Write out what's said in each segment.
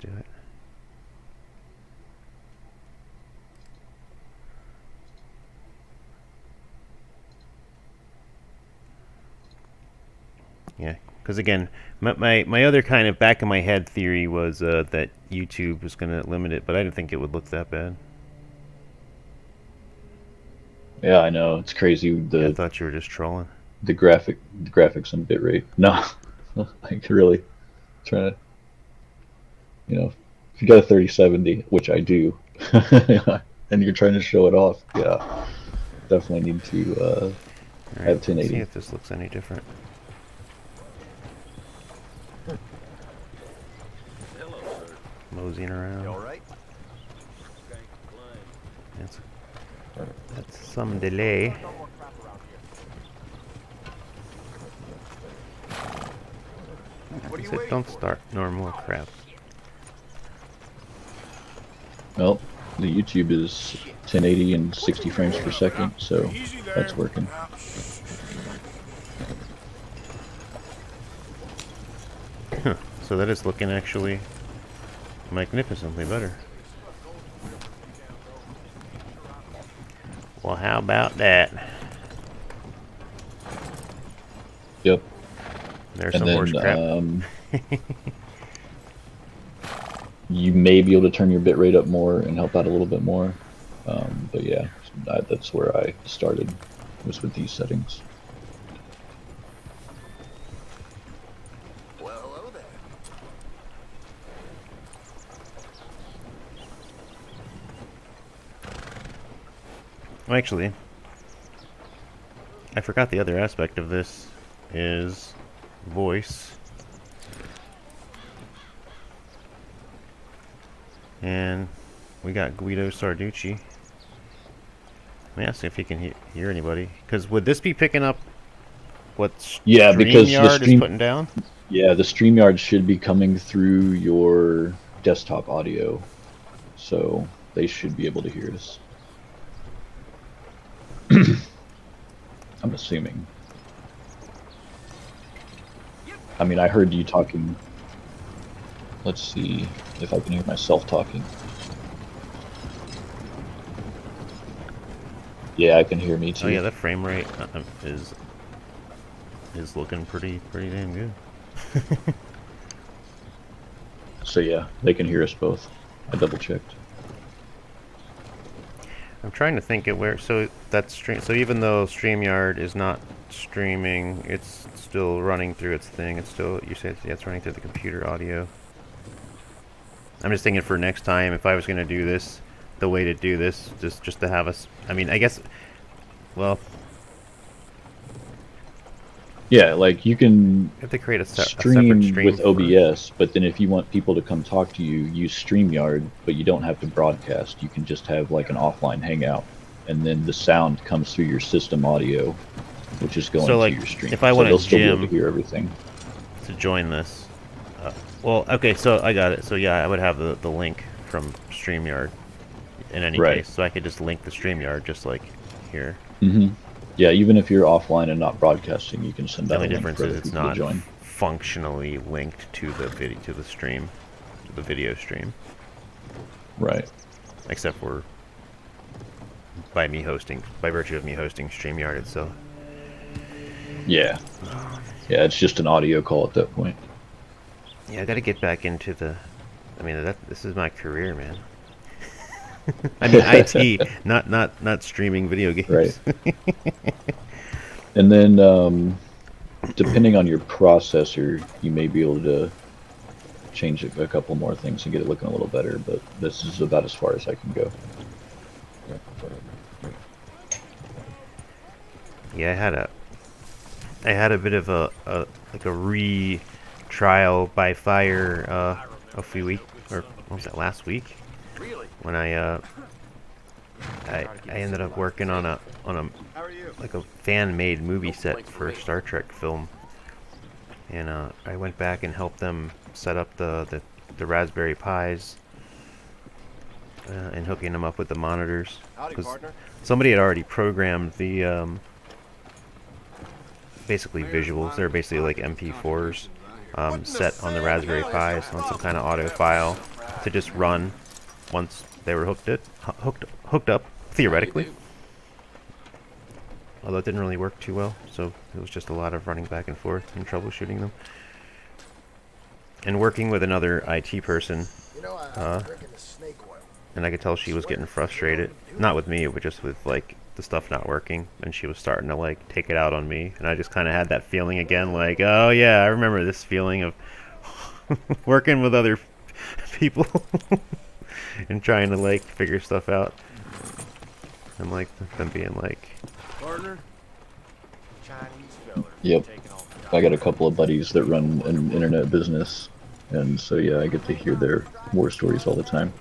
do it. Yeah, because again, my other kind of back of my head theory was that YouTube was going to limit it, but I didn't think it would look that bad. Yeah, I know. It's crazy Yeah, I thought you were just trolling. the graphics and bitrate. No, like really trying to, if you got a 3070, which I do, and you're trying to show it off, yeah, definitely need to All right, have let's see 1080. if this looks any different. Hello, sir. Moseying around. You all right? That's, that's some delay. What are I you said waiting don't for? start normal crap. Well, the YouTube is 1080 and 60 frames per second, so that's working. So that is looking actually magnificently better. Well, how about that? Yep. There's And some horse crap. then you may be able to turn your bitrate up more and help out a little bit more. But yeah, that's where I started, was with these settings. Well, hello there. Well, actually, I forgot the other aspect of this is voice. And we got Guido Sarducci. Let me ask if he can hear anybody. Because would this be picking up what Yeah, because the StreamYard is putting down? Yeah, the StreamYard should be coming through your desktop audio, so they should be able to hear us. I'm assuming. I mean, I heard you talking. Let's see if I can hear myself talking. Yeah, I can hear me too. Oh yeah, the frame rate is looking pretty damn good. So yeah, they can hear us both. I double checked. I'm trying to think of where. So that's stream. So even though StreamYard is not streaming, it's still running through its thing. It's still, you said, yeah, it's running through the computer audio. I'm just thinking for next time, if I was going to do this, the way to do this, just to have us. I mean, I guess. Well, Yeah, like you can have to create a separate stream stream with for- OBS, but then if you want people to come talk to you, use StreamYard, but you don't have to broadcast. You can just have like an offline hangout, and then the sound comes through your system audio, which is going So, to like, your stream. if I so wanted they'll still be able Jim to hear everything. to join this. Well, okay, so I got it. So yeah, I would have the link from StreamYard in any Right. case, so I could just link the StreamYard just like here. Yeah, even if you're offline and not broadcasting, you can send The out a only link difference for is other it's people to not join. functionally linked to the stream, to the video stream, Right. except for by virtue of me hosting StreamYard itself. Yeah. Yeah, it's just an audio call at that point. Yeah, I got to get back into the. I mean, this is my career, man. I mean, IT, not streaming video games. Right. And then, depending on your processor, you may be able to change a couple more things and get it looking a little better, but this is about as far as I can go. Yeah, I had a bit of a like a re-trial by fire a few weeks, or what was that, last week? Really? When I ended up working on a How are you? like a fan-made movie set for a Star Trek film, and I went back and helped them set up the Raspberry Pis and hooking them up with the monitors. Howdy, 'Cause partner. somebody had already programmed the basically visuals. They're basically like MP4s set on the Raspberry Pis on some kind of audio file, to just run once they were hooked up, theoretically. Although it didn't really work too well, so it was just a lot of running back and forth and troubleshooting them. And working with another IT person, and I could tell she was getting frustrated. Not with me, but just with, like, the stuff not working. And she was starting to, like, take it out on me. And I just kind of had that feeling again, like, oh yeah, I remember this feeling of working with other people and trying to, like, figure stuff out. And, like, them being like... Partner? Chinese feller. Yep. Taking all the I got a couple of buddies that run an internet business, and so yeah, I get to hear their war stories all the time.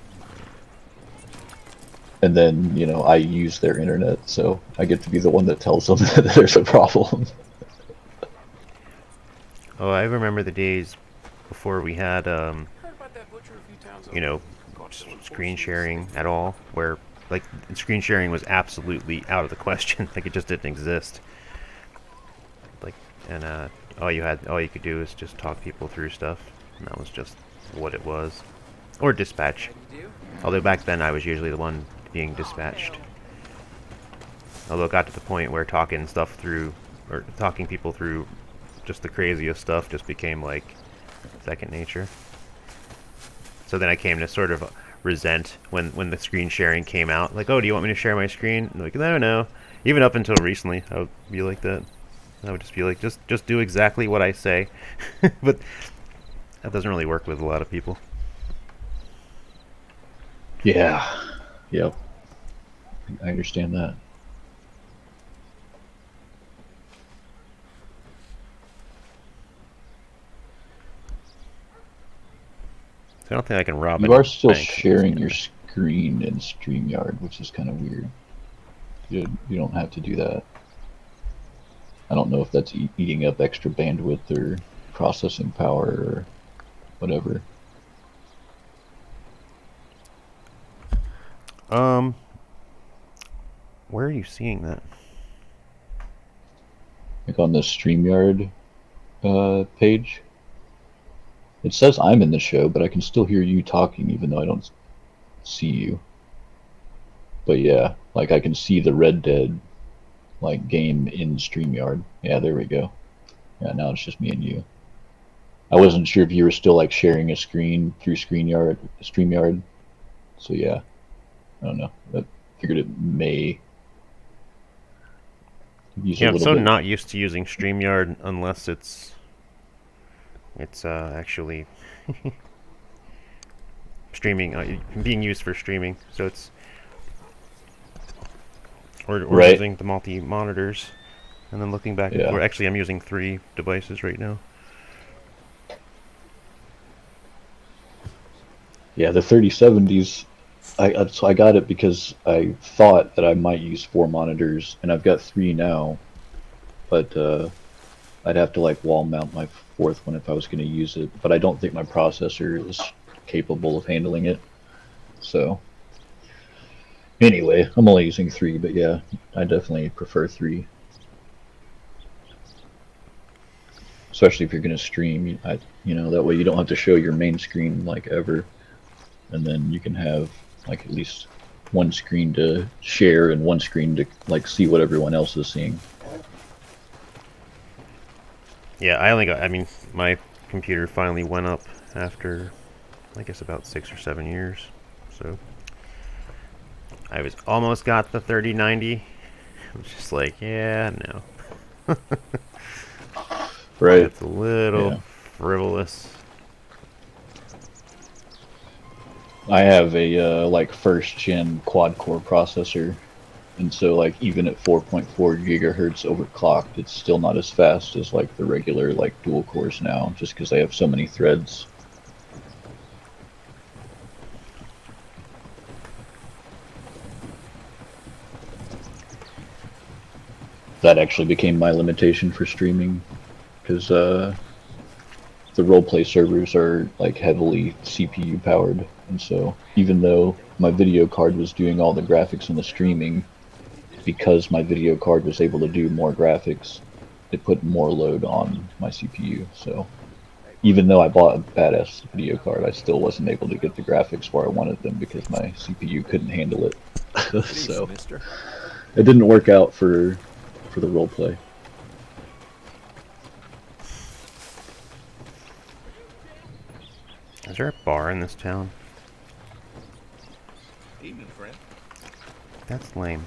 And then, you know, I use their internet, so I get to be the one that tells them that there's a problem. Oh, I remember the days before we had, you know, screen sharing at all, where, like, screen sharing was absolutely out of the question. Like, it just didn't exist. Like, and, all you could do is just talk people through stuff, and that was just what it was. Or dispatch. Although back then I was usually the one being dispatched. Although it got to the point where talking people through just the craziest stuff just became, like, second nature. So then I came to sort of resent when the screen sharing came out. Like, oh, do you want me to share my screen? And like, no, no. Even up until recently, I would be like that. I would just be like, just do exactly what I say. But that doesn't really work with a lot of people. Yeah. Yep. I understand that. I don't think I can rob You any are still bank. sharing your screen in StreamYard, which is kind of weird. You don't have to do that. I don't know if that's eating up extra bandwidth or processing power or whatever. Where are you seeing that? Like on the StreamYard page. It says I'm in the show, but I can still hear you talking even though I don't see you. But yeah, like I can see the Red Dead like game in StreamYard. Yeah, there we go. Yeah, now it's just me and you. I wasn't sure if you were still like sharing a screen through StreamYard. So yeah, I don't know. I figured it may use a Yeah, I'm little so bit. not used to using StreamYard unless it's actually streaming, being used for streaming. So it's or Right. using the multi-monitors and then looking back and Yeah. forth. Actually, I'm using 3 devices right now. Yeah, the 3070s. So I got it because I thought that I might use 4 monitors, and I've got 3 now. But I'd have to like wall mount my 4th one if I was going to use it. But I don't think my processor is capable of handling it. So anyway, I'm only using 3, but yeah, I definitely prefer 3. Especially if you're going to stream, you know, that way you don't have to show your main screen like ever. And then you can have like at least one screen to share and one screen to like see what everyone else is seeing. Yeah, I mean, my computer finally went up after, I guess, about 6 or 7 years. So I was almost got the 3090. I was just like, yeah, no. Right. It's a little Yeah. frivolous. I have a like 1st gen quad core processor, and so like even at 4.4 gigahertz overclocked, it's still not as fast as like the regular like dual cores now, just because they have so many threads. That actually became my limitation for streaming, because the roleplay servers are like heavily CPU powered, and so even though my video card was doing all the graphics and the streaming, because my video card was able to do more graphics, it put more load on my CPU. So even though I bought a badass video card, I still wasn't able to get the graphics where I wanted them because my CPU couldn't handle it. Good So evening, mister. it didn't work out for the roleplay. Is there a bar in this town? Evening, friend. That's lame.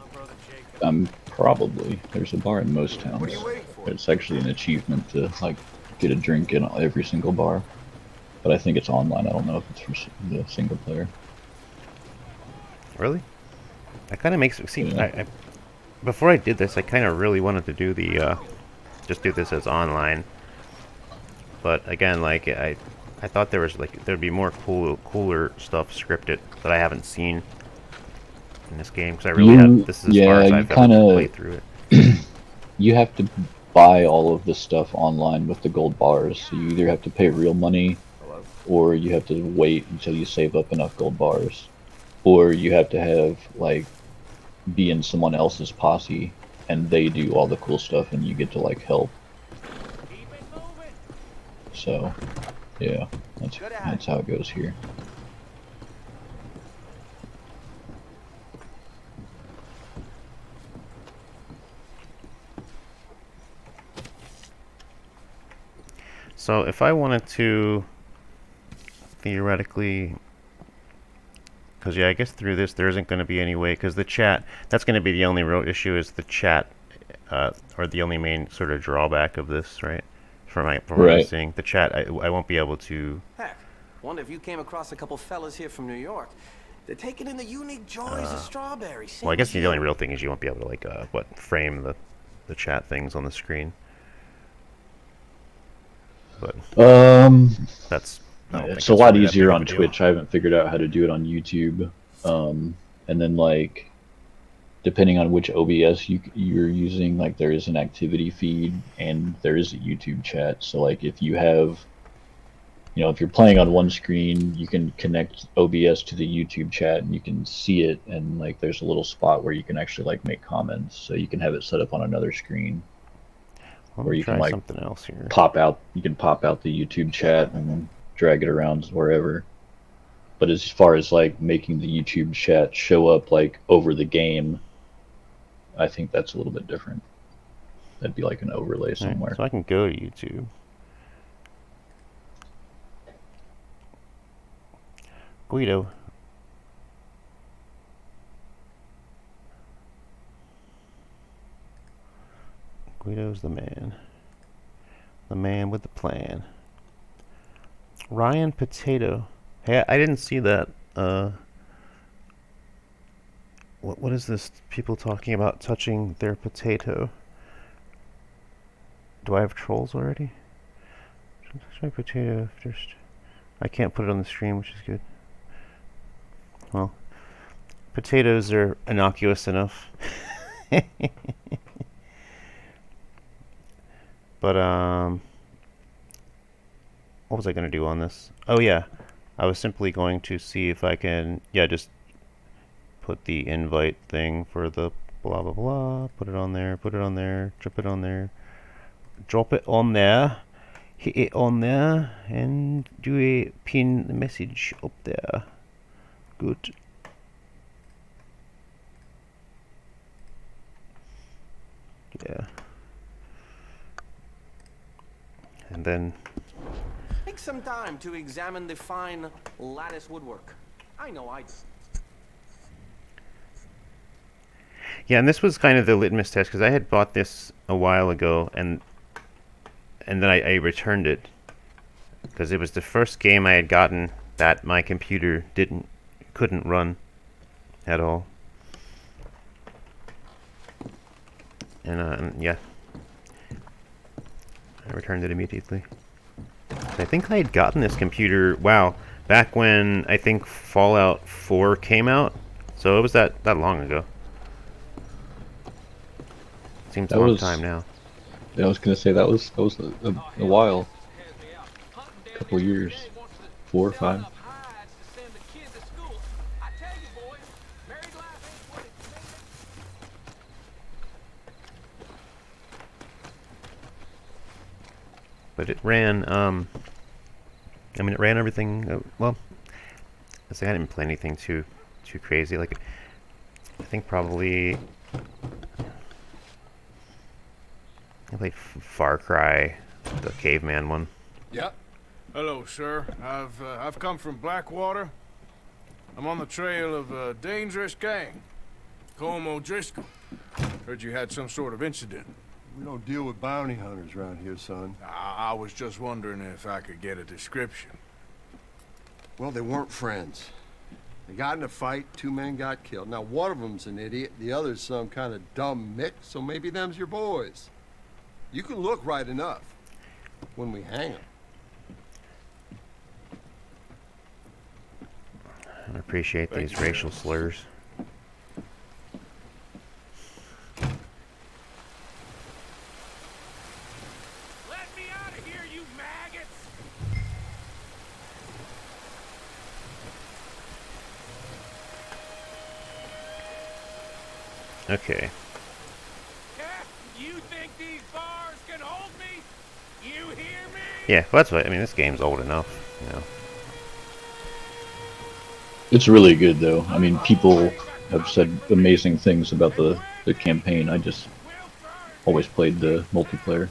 My brother Jacob. Probably there's a bar in most What are towns. you waiting for? It's actually an achievement to like get a drink in every single bar, but I think it's online. I don't know if it's for the single player. Really? That kind of makes see. Yeah. I before I did this, I kind of really wanted to do the just do this as online. But again, like I thought there was like there'd be more cooler stuff scripted that I haven't seen in this game because I really have. This is as far as I've ever played through it. You have to buy all of this stuff online with the gold bars. So you either have to pay real money, Hello. or you have to wait until you save up enough gold bars, or you have to have like be in someone else's posse and they do all the cool stuff and you get to like help. Keep it moving. So yeah, that's how it goes here. So if I wanted to theoretically, because yeah, I guess through this there isn't going to be any way, because the chat, that's going to be the only real issue is the chat, or the only main sort of drawback of this, right? From what I'm seeing, the chat, I won't be able to. Heck, wonder if you came across a couple fellas here from New York. They're taking in the unique joys of strawberry. Well, I guess the only real thing is you won't be able to like frame the chat things on the screen. But that's it's a lot easier on Twitch. I haven't figured out how to do it on YouTube. And then like depending on which OBS you're using, like there is an activity feed and there is a YouTube chat. So like if you have, you know, if you're playing on one screen, you can connect OBS to the YouTube chat and you can see it, and like there's a little spot where you can actually like make comments. So you can have it set up on another screen. Where you can like something else here. You can pop out the YouTube chat and then drag it around wherever. But as far as like making the YouTube chat show up like over the game, I think that's a little bit different. That'd be like an overlay somewhere. Right, so I can go to YouTube. Guido. Guido's the man. The man with the plan. Ryan Potato. Hey, I didn't see that. What is this? People talking about touching their potato. Do I have trolls already? Touch my potato first. I can't put it on the stream, which is good. Well, potatoes are innocuous enough. But, what was I going to do on this? Oh, yeah. I was simply going to see if I can, just put the invite thing for the blah, blah, blah. Put it on there, drop it on there. Drop it on there. Hit it on there. And do a pin message up there. Good. Yeah. And then Take some time to examine the fine lattice woodwork. I know I. yeah, and this was kind of the litmus test because I had bought this a while ago, and then I returned it because it was the first game I had gotten that my computer couldn't run at all. And yeah, I returned it immediately. I think I had gotten this computer, back when I think Fallout 4 came out. So it was that long ago. Seems a long time now. Yeah, I was gonna say that was a while. A couple years. 4 or 5. but it ran. I mean, it ran everything. Well, I say I didn't play anything too crazy. Like, I think probably I played Far Cry, the caveman one. Yep. Hello, sir. I've come from Blackwater. I'm on the trail of a dangerous gang. Colm O'Driscoll. Heard you had some sort of incident. We don't deal with bounty hunters around here, son. I was just wondering if I could get a description. Well, they weren't friends. They got in a fight, 2 men got killed. Now, one of them's an idiot, the other's some kind of dumb mix, so maybe them's your boys. You can look right enough when we hang them. I appreciate Thank these you. racial slurs. Let me out of here, you maggots! Okay. You think these bars can hold me? You hear me? Yeah, well, that's what I mean. This game's old enough, you know. It's really good though. I mean, people have said amazing things about the campaign. I just always played the multiplayer.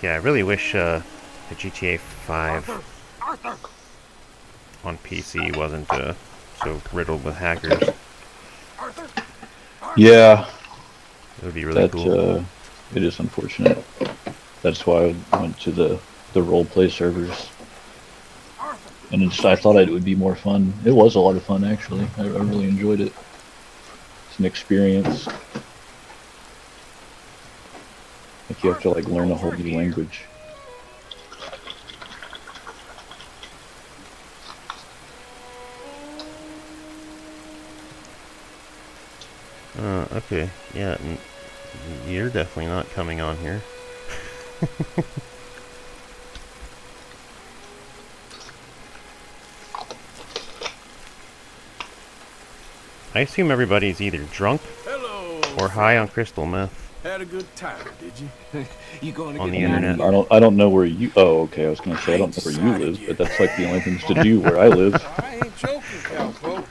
Yeah, I really wish the GTA 5 on PC wasn't so riddled with hackers. Yeah, It would be really that cool. it is unfortunate. That's why I went to the roleplay servers, and I thought it would be more fun. It was a lot of fun actually. I really enjoyed it. It's an experience. Like you have to like learn a whole new language. Okay. Yeah, you're definitely not coming on here. I assume everybody's either drunk Hello. or high on crystal meth Had a good time, did you? You going to on get the me out of internet. here? I don't know where you. Oh, okay. I was gonna say I don't know where you live, but that's like the only things to do where I live. I ain't joking, Cowpoke.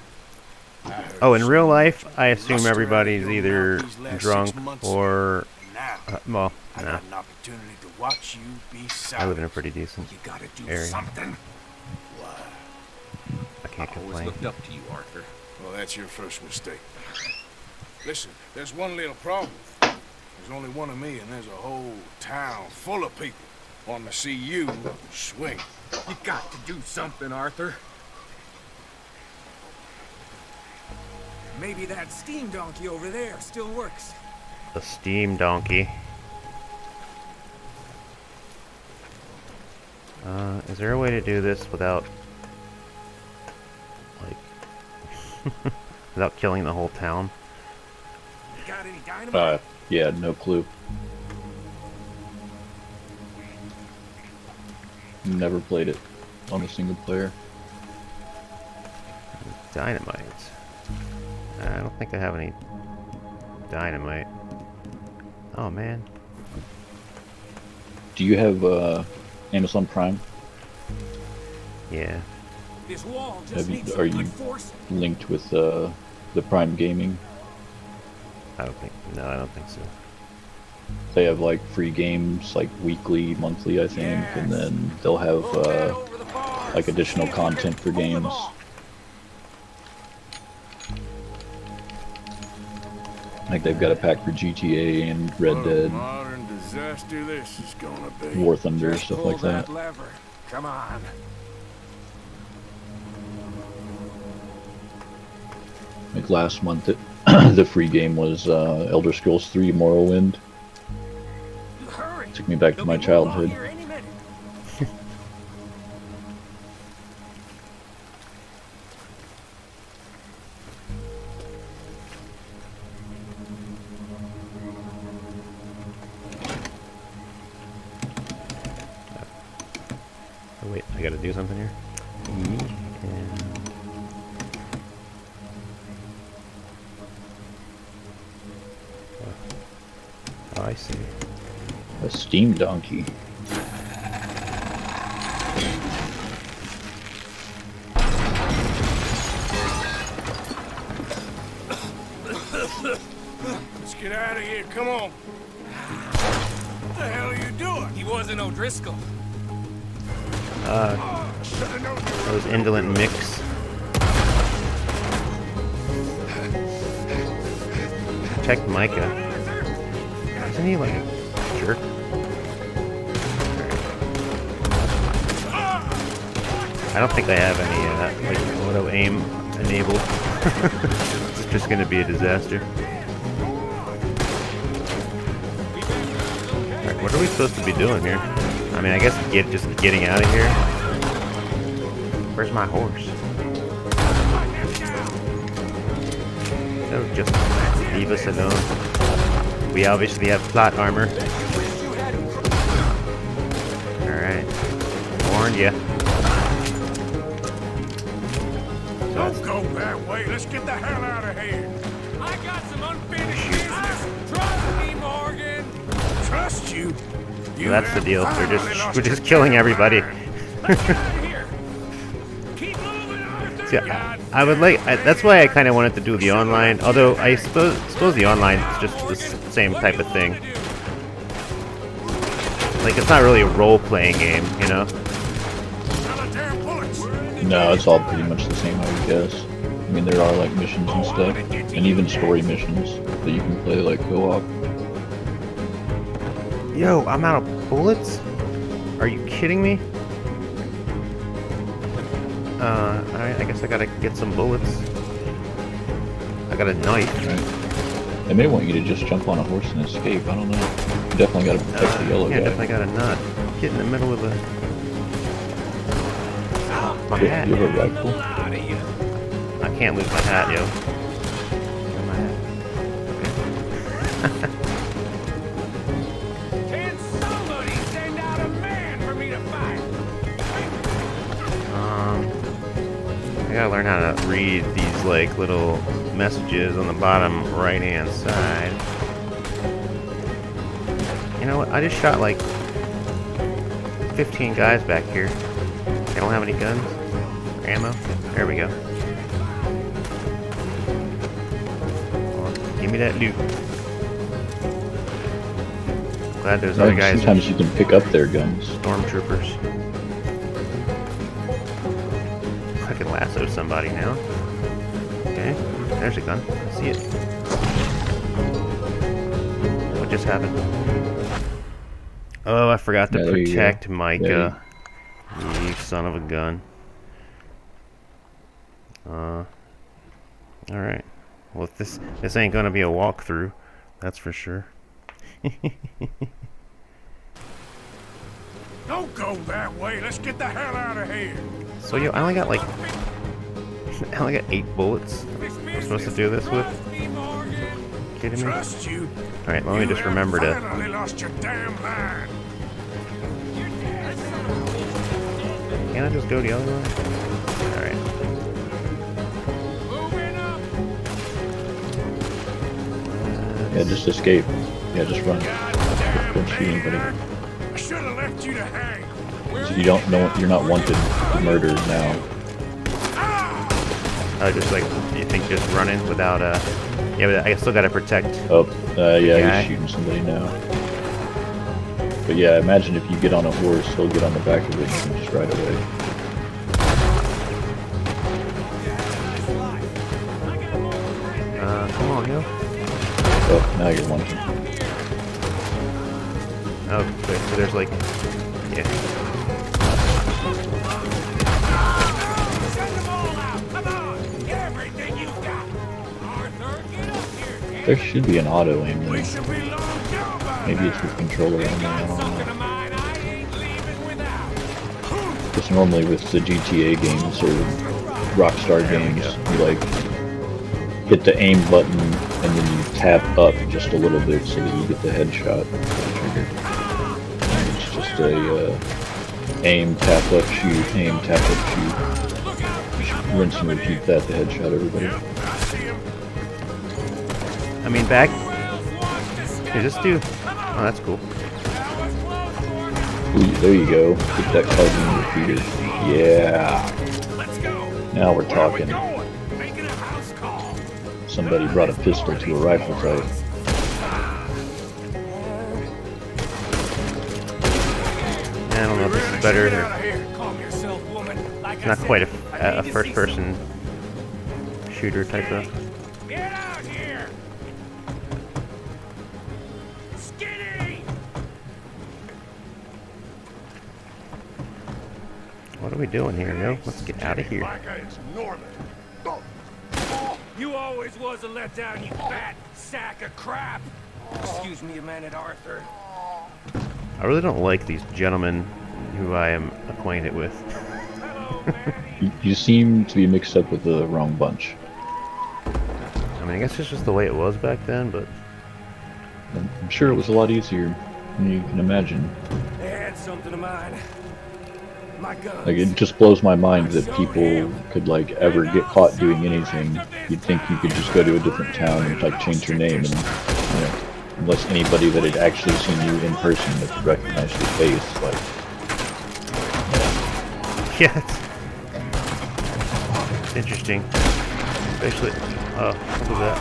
Oh, in real life, I assume everybody's either drunk or Now, well, I nah. got an opportunity to watch you be I silent. live in a pretty decent You gotta do area. something. I can't Always complain. looked up to you, Arthur. Well, that's your first mistake. Listen, there's one little problem. There's only one of me, and there's a whole town full of people wanting to see you swing. You got to do something, Arthur. Maybe that steam donkey over there still works. The steam donkey. Is there a way to do this without, like, without killing the whole town? You got any dynamite? Yeah, no clue. Never played it on a single player. Dynamite. I don't think I have any dynamite. Oh man. Do you have Amazon Prime Yeah. This wall just Have you- needs are some you- good force. linked with the Prime Gaming? I don't think. No, I don't think so. They have like free games, like weekly, monthly, I think, and then they'll have Move that over the bars. like additional See if you can content for pull them games. off. Like they've got a pack for GTA and Red What a Dead, modern disaster this is gonna be. War Thunder, Just stuff pull like that. lever. Come on. Like last month, the free game was Elder Scrolls 3 Morrowind. Hurry. Took me back to They'll my be moving on childhood. here any minute. Oh wait, I gotta do something here. And I see. A steam donkey. Let's get out of here. Come on. What the hell are you doing? He wasn't O'Driscoll. Should've known you That was indolent mix. Check Micah. Isn't he like a jerk? I don't think I have any like auto aim enabled. It's just gonna be a disaster. Alright, what are we supposed to be doing here? I mean, I guess just getting out of here. Where's my horse? Oh, just leave us alone. We obviously have plot armor. Alright. Warned ya. Don't go that way. Let's get the hell out of here. I got some unfinished business. Trust me, Morgan. Trust you. So that's the deal. We're just killing everybody. Let's get out of here. Keep moving, Arthur. See, I would like. That's why I kind of wanted to do the online. Although I suppose the online is just the same type of thing. Like it's not really a role-playing game, you know. Solitaire bullets. No, it's all pretty much the same, I would guess. I mean, there are like missions and stuff, and even story missions that you can play like co-op. Yo, I'm out of bullets? Are you kidding me? Alright, I guess I gotta get some bullets. I got a knife. Right? They may want you to just jump on a horse and escape. I don't know. You definitely got to protect the yellow Yeah, guy. definitely got a nut. Get in the middle of the... My You hat. have a rifle? I can't lose my hat, yo. My hat. Can somebody send out a man for me to fight? I gotta learn how to read these like little messages on the bottom right hand side. You know what? I just shot like 15 guys back here. They don't have any guns or ammo. There we go. Give me that loot. Glad those other guys are Sometimes you can pick up their guns. stormtroopers. I can lasso somebody now. Okay, there's a gun. I see it. What just happened? Oh, I forgot to Yeah, there you go. protect Micah. You son of a gun. Alright. Well, if this ain't gonna be a walkthrough, that's for sure. Don't go that way. Let's get the hell out of here. So yo, I only got like I only got 8 bullets. I'm supposed to do this with? Trust me, Morgan. Kidding me? Trust you. Alright, let me just remember to. Finally lost your damn mind. Can't I just go the other way? Alright. Moving up. Yeah, just escape. Yeah, just run. Goddamn Don't shoot anybody. maniac. I should have left you to hang. So you don't know you're not wanted murdered now. Just like, you think just running without yeah, but I still gotta protect. Oh, yeah, guy. he's shooting somebody now. But yeah, imagine if you get on a horse, he'll get on the back of it and you can just ride away. Come on, yo. Oh, now you're wanted. Oh, okay, so there's like, yeah. Send them all out. Come on. Get everything you've got. Arthur, get up here. There should be an auto aim We there. should be long gone by Maybe it's now. with controller only, I Got don't something know. of mine I ain't leaving without. Because normally with the GTA games or Rockstar There we games, go. you like hit the aim button and then you tap up just a little bit so that you get the headshot trigger. And it's just a aim, tap up, shoot, aim, tap up, shoot. Just rinse and repeat that to headshot everybody. Yep, I see him. I mean, back, Who else wants to here, just do, Come Oh, that's cool. That was close, Morgan. Ooh, there you go. Get that card in your repeater. Yeah. Let's go. Now we're Where are we talking. going? Making a house call. Somebody brought a pistol to a rifle fight. I don't know if this is better. Get Or out of here. Calm yourself, woman. Like it's I not said, quite I a need to see first-person shooter type of. some- Get out here. Skinny. What are we doing here, yo? Let's get out of here. Micah, it's Norman. Go. You always was a letdown, you fat sack of crap. Excuse me, Man at Arthur. I really don't like these gentlemen who I am acquainted with. Hello, Manny. You seem to be mixed up with the wrong bunch. I mean, I guess it's just the way it was back then, but I'm sure it was a lot easier than you can imagine. They had something of mine. My guns. Like, it just blows my mind that people could, like, ever get caught doing anything. You'd think you could just go to a different town and, like, change your name and, you know, unless anybody that had actually seen you in person that could recognize your face, like, yeah, it's interesting. Especially, what was that?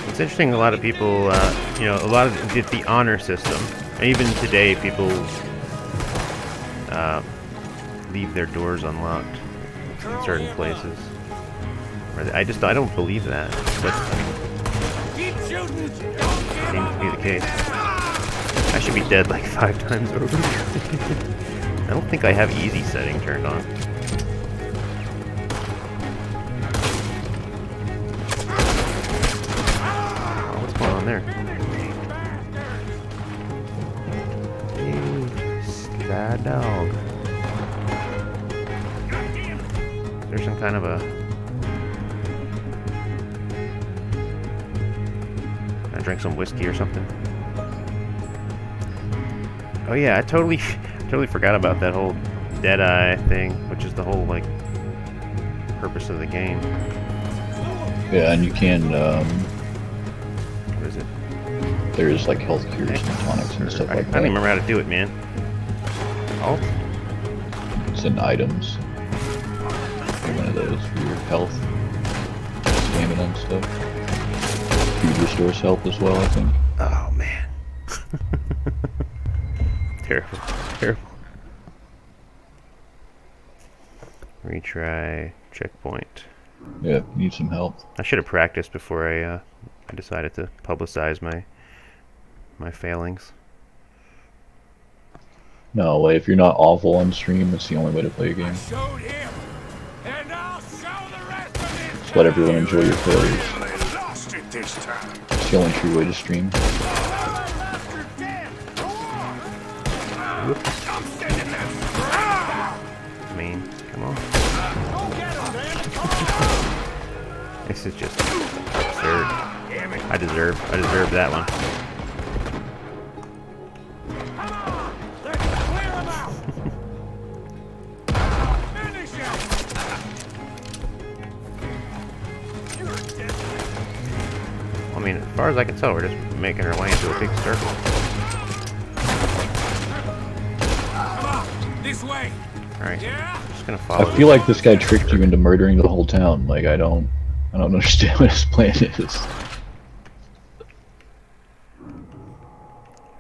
It's interesting. A lot of people, you know, a lot of the honor system. And even today, people leave their doors unlocked in certain places. I don't believe that. But Keep shooting. Don't give seems up to be on the case. me. I should be dead like 5 times over. I don't think I have easy setting turned on. Oh, what's going on there? You sly dog. There's some kind of a... Can I drink some whiskey or something? Oh yeah, I totally forgot about that whole Deadeye thing, which is the whole, like, purpose of the game. yeah, and you can, What is it? there's, like, health cures and tonics and stuff I like don't that. even remember how to do it, man. Alt? It's in items. One of those for your health, stamina and stuff. Food restores health as well, I think. Oh man. Terrible. Terrible. Retry checkpoint. Yeah, you need some help. I should have practiced before I decided to publicize my failings. No way, if you're not awful on stream, it's the only way to play a game. Showed him. And I'll show the rest of it. Just let everyone enjoy your failures. Really lost it this time. It's the only true way to stream. I'm sending that. I mean, come on. This is just absurd. Damn it. I deserve that one. Come on. Let's clear him out. Finish him. You're dead. I mean, as far as I can tell, we're just making our way into a big circle. Come on. This way. Alright, Yeah? just gonna follow. I feel like this guy tricked you into murdering the whole town. Like, I don't understand what his plan is.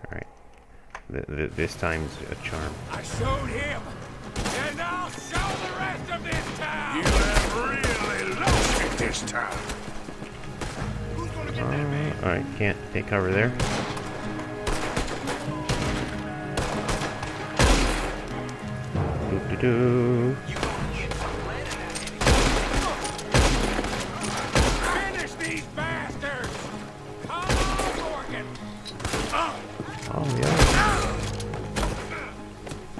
Alright. This time's a charm. I showed him. And I'll show the rest of this town. You have really lost it this time. Who's gonna get that man? Alright, can't take cover there. Doo-doo-doo. Finish these bastards. Come on, Morgan. Oh yeah.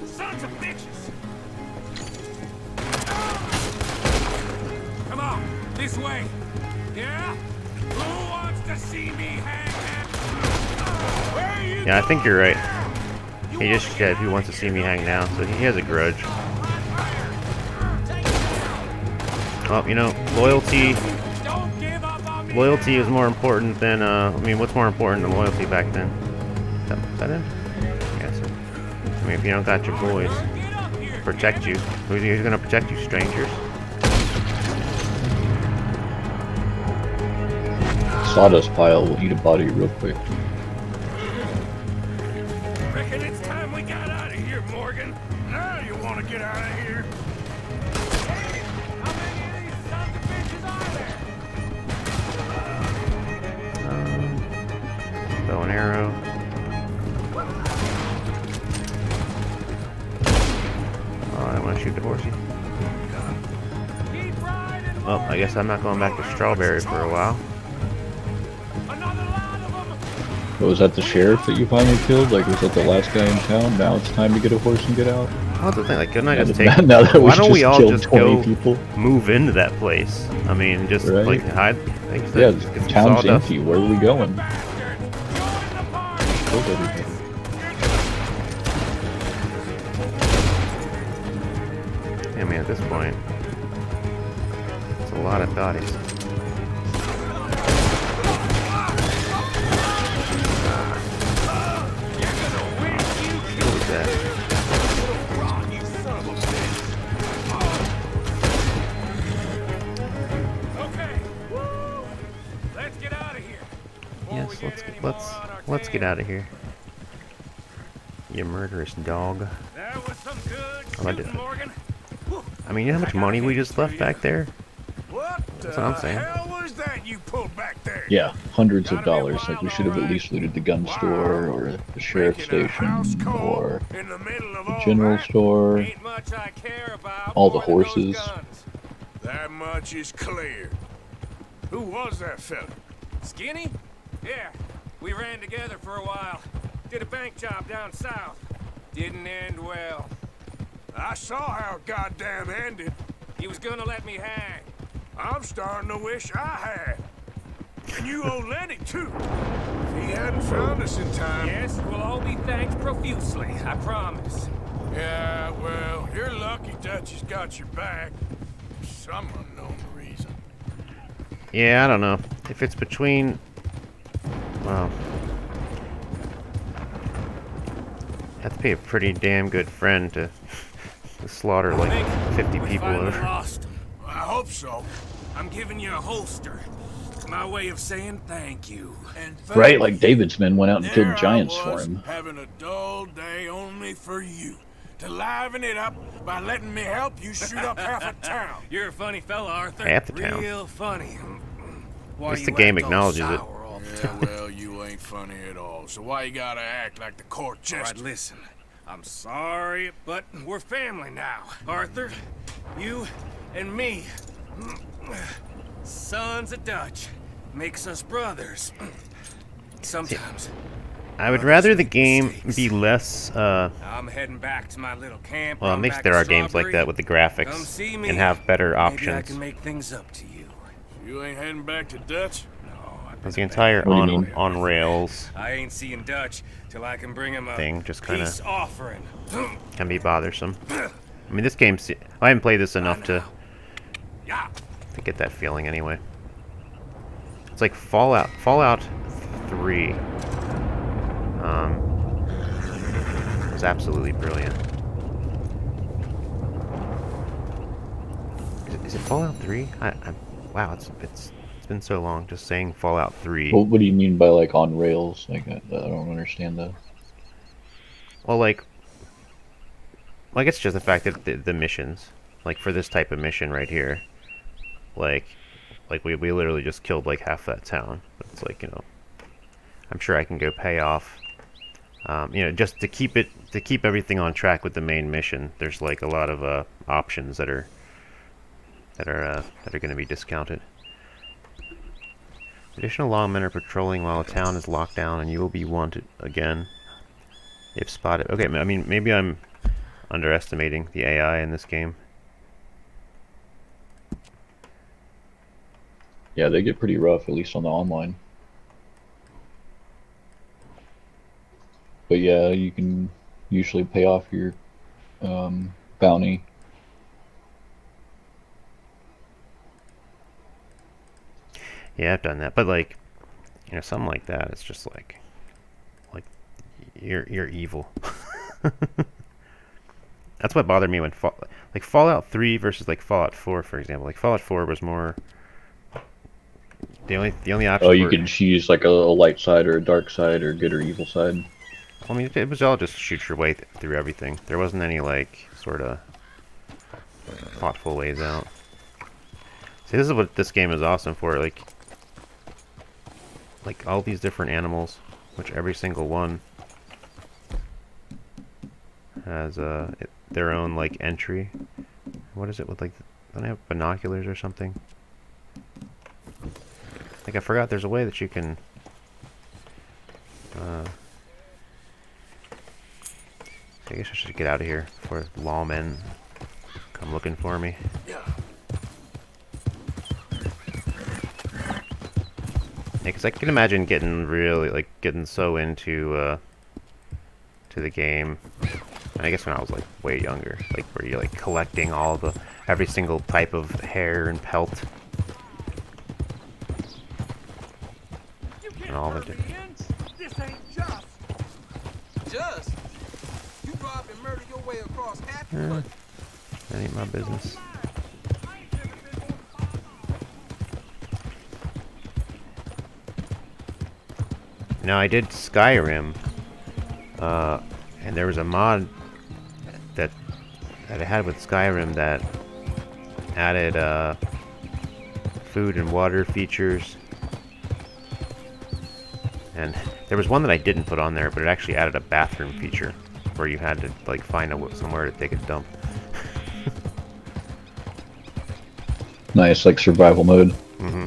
Sons of bitches! Come on, this way. Yeah? Who wants to see me hang that? Where are you Yeah, I think you're right. going? He just said he wants to see me hang now, so he has a grudge. Well, you know, loyalty Don't loyalty is more important than, I mean, what's more important than loyalty back then? Is that it? Yeah, so, I mean, if you don't got your boys Get up here. protect you, who's gonna protect you, strangers? Sawdust pile will eat a body real quick. Reckon it's time we got out of here, Morgan. Now you want to get out of here? How many of these sons of bitches are there? Bow and arrow. Oh, I don't want to shoot the horsey. Keep riding, Well, I guess I'm not going back to Strawberry for a while. another lot of them. But was that the sheriff that you finally killed? Like, was that the last guy in town? Now it's time to get a horse and get out? What's the thing? Like, couldn't I Now just that- take? now that Why we don't we just all killed just 20 go people. move into that place? I mean, just Right. like hide. Like, Yeah, just the get some town's sawdust. empty. Where are we going? Bastards, join the party. Killed everybody. I mean, at this point, it's a lot of bodies. What was that? Okay. Woo. Let's get out of here. Before we Yes, get let's any get more let's on our let's get tail. out of here. You murderous dog. That was some good Oh, I did- shooting, Morgan. I mean, you know how much money we just left back there? What That's what I'm saying. hell was that you pulled back there? Yeah, hundreds of dollars. Like, we should have at least looted the gun store, or the sheriff's Making a house station, call or in the middle of the all general that? store. Ain't much I care about All the more than those horses. guns. That much is clear. Who was that fella? Skinny? Yeah, we ran together for a while. Did a bank job down south. Didn't end well. I saw how it goddamn ended. He was gonna let me hang. I'm starting to wish I had. And you owe Lenny, too. If he hadn't found us in time. Yes, we'll all be thanked profusely, I promise. Yeah, well, you're lucky Dutch has got your back. For some unknown reason. Yeah, I don't know. If it's between, well, have to be a pretty damn good friend to slaughter like Think 50 we people finally over. lost him. I hope so. I'm giving you a holster. My way of saying thank you. And Right, like David's men went out and there killed I giants was, for him. having a dull day only for you. To liven it up by letting me help you shoot up half a town. You're a funny fella, Arthur. Half the town. Real funny. Why Guess the you game act all acknowledges it. sour all the Yeah, time? well, you ain't funny at all. So why you gotta act like the court All right, jester? listen. I'm sorry, but we're family now. Arthur, you and me. Sons of Dutch. Makes us brothers. Sometimes. I would Brothers rather the make game mistakes. be less, I'm heading back to my little camp. well, it I'm makes back there in are games like Strawberry. that with the Come graphics see me. and have better Maybe I options. can make things up to you. You ain't heading back to Dutch? Because the entire What do you mean? on rails I ain't seeing Dutch till I can bring him a thing just kind peace of offering. can be bothersome. I mean, this game, I haven't played this enough to Yeah. get that feeling anyway. It's like Fallout 3. Was absolutely brilliant. Is it Fallout 3? Wow, it's been so long just saying Fallout 3. What do you mean by, like, on rails? Like, I don't understand that. Well, like I guess just the fact that the missions, like for this type of mission right here, like we literally just killed like half that town. But it's like, you know, I'm sure I can go pay off, you know, just to keep everything on track with the main mission. There's like a lot of options that are going to be discounted. Additional lawmen are patrolling while a town is locked down, and you will be wanted again if spotted. Okay, I mean, maybe I'm underestimating the AI in this game. Yeah, they get pretty rough, at least on the online. But yeah, you can usually pay off your bounty. Yeah, I've done that, but like, you know, something like that, it's just like you're evil. That's what bothered me when like Fallout 3 versus like Fallout 4, for example. Like Fallout 4 was more the only option. Oh, you can choose like a light side or a dark side or good or evil side. I mean, it was all just shoot your way through everything. There wasn't any like sort of thoughtful ways out. See, this is what this game is awesome for. Like all these different animals, which every single one has their own like entry. What is it with like? Don't they have binoculars or something? Like I forgot. There's a way that you can. I guess I should get out of here before lawmen come looking for me. Yeah, because I can imagine getting really getting so into to the game. And I guess when I was like way younger, like where you're like collecting all the every single type of hair and pelt. And all the This ain't just. Just? You robbed and murdered your way across half the that ain't my business. Now I did Skyrim, and there was a mod that I had with Skyrim that added food and water features. And there was one that I didn't put on there, but it actually added a bathroom feature where you had to like find somewhere to take a dump. Nice, like survival mode. Mm-hmm.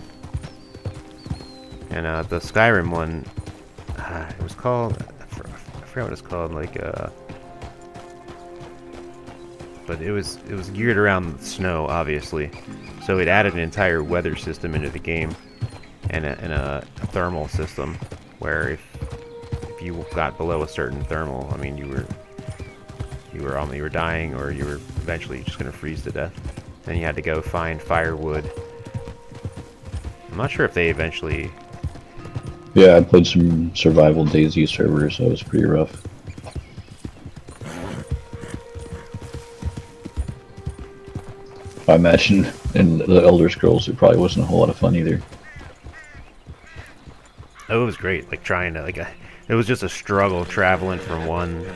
And the Skyrim one, it was called, I forgot what it's called, like but it was geared around snow, obviously. So it added an entire weather system into the game, and a thermal system, where if you got below a certain thermal, I mean, you were dying, or you were eventually just gonna freeze to death. Then you had to go find firewood. I'm not sure if they eventually. Yeah, I played some survival DayZ servers, so it was pretty rough. I imagine in the Elder Scrolls it probably wasn't a whole lot of fun either. Oh, it was great. Like trying to it was just a struggle traveling from one,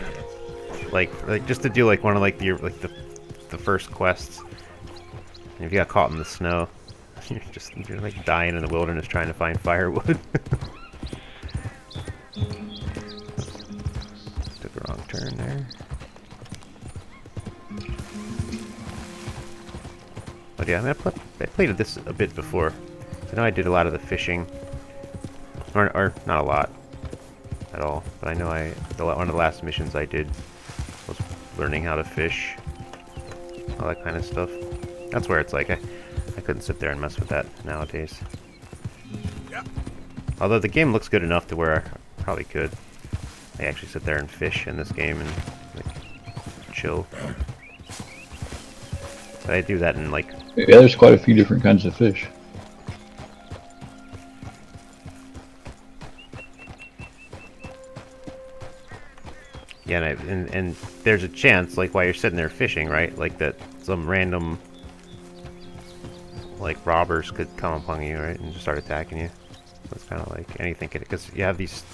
like just to do like one of like the first quests. And if you got caught in the snow, you're like dying in the wilderness trying to find firewood. Took a wrong turn there. But yeah, I mean, I played this a bit before. I know I did a lot of the fishing. Or not a lot at all, but I know one of the last missions I did was learning how to fish, all that kind of stuff. That's where it's like I couldn't sit there and mess with that nowadays. Although the game looks good enough to where I probably could. I actually sit there and fish in this game and like chill. But I do that in like. Yeah, there's quite a few different kinds of fish. Yeah, and there's a chance, like while you're sitting there fishing, right? Like that some random like robbers could come upon you, right, and just start attacking you. So it's kind of like anything, because you have these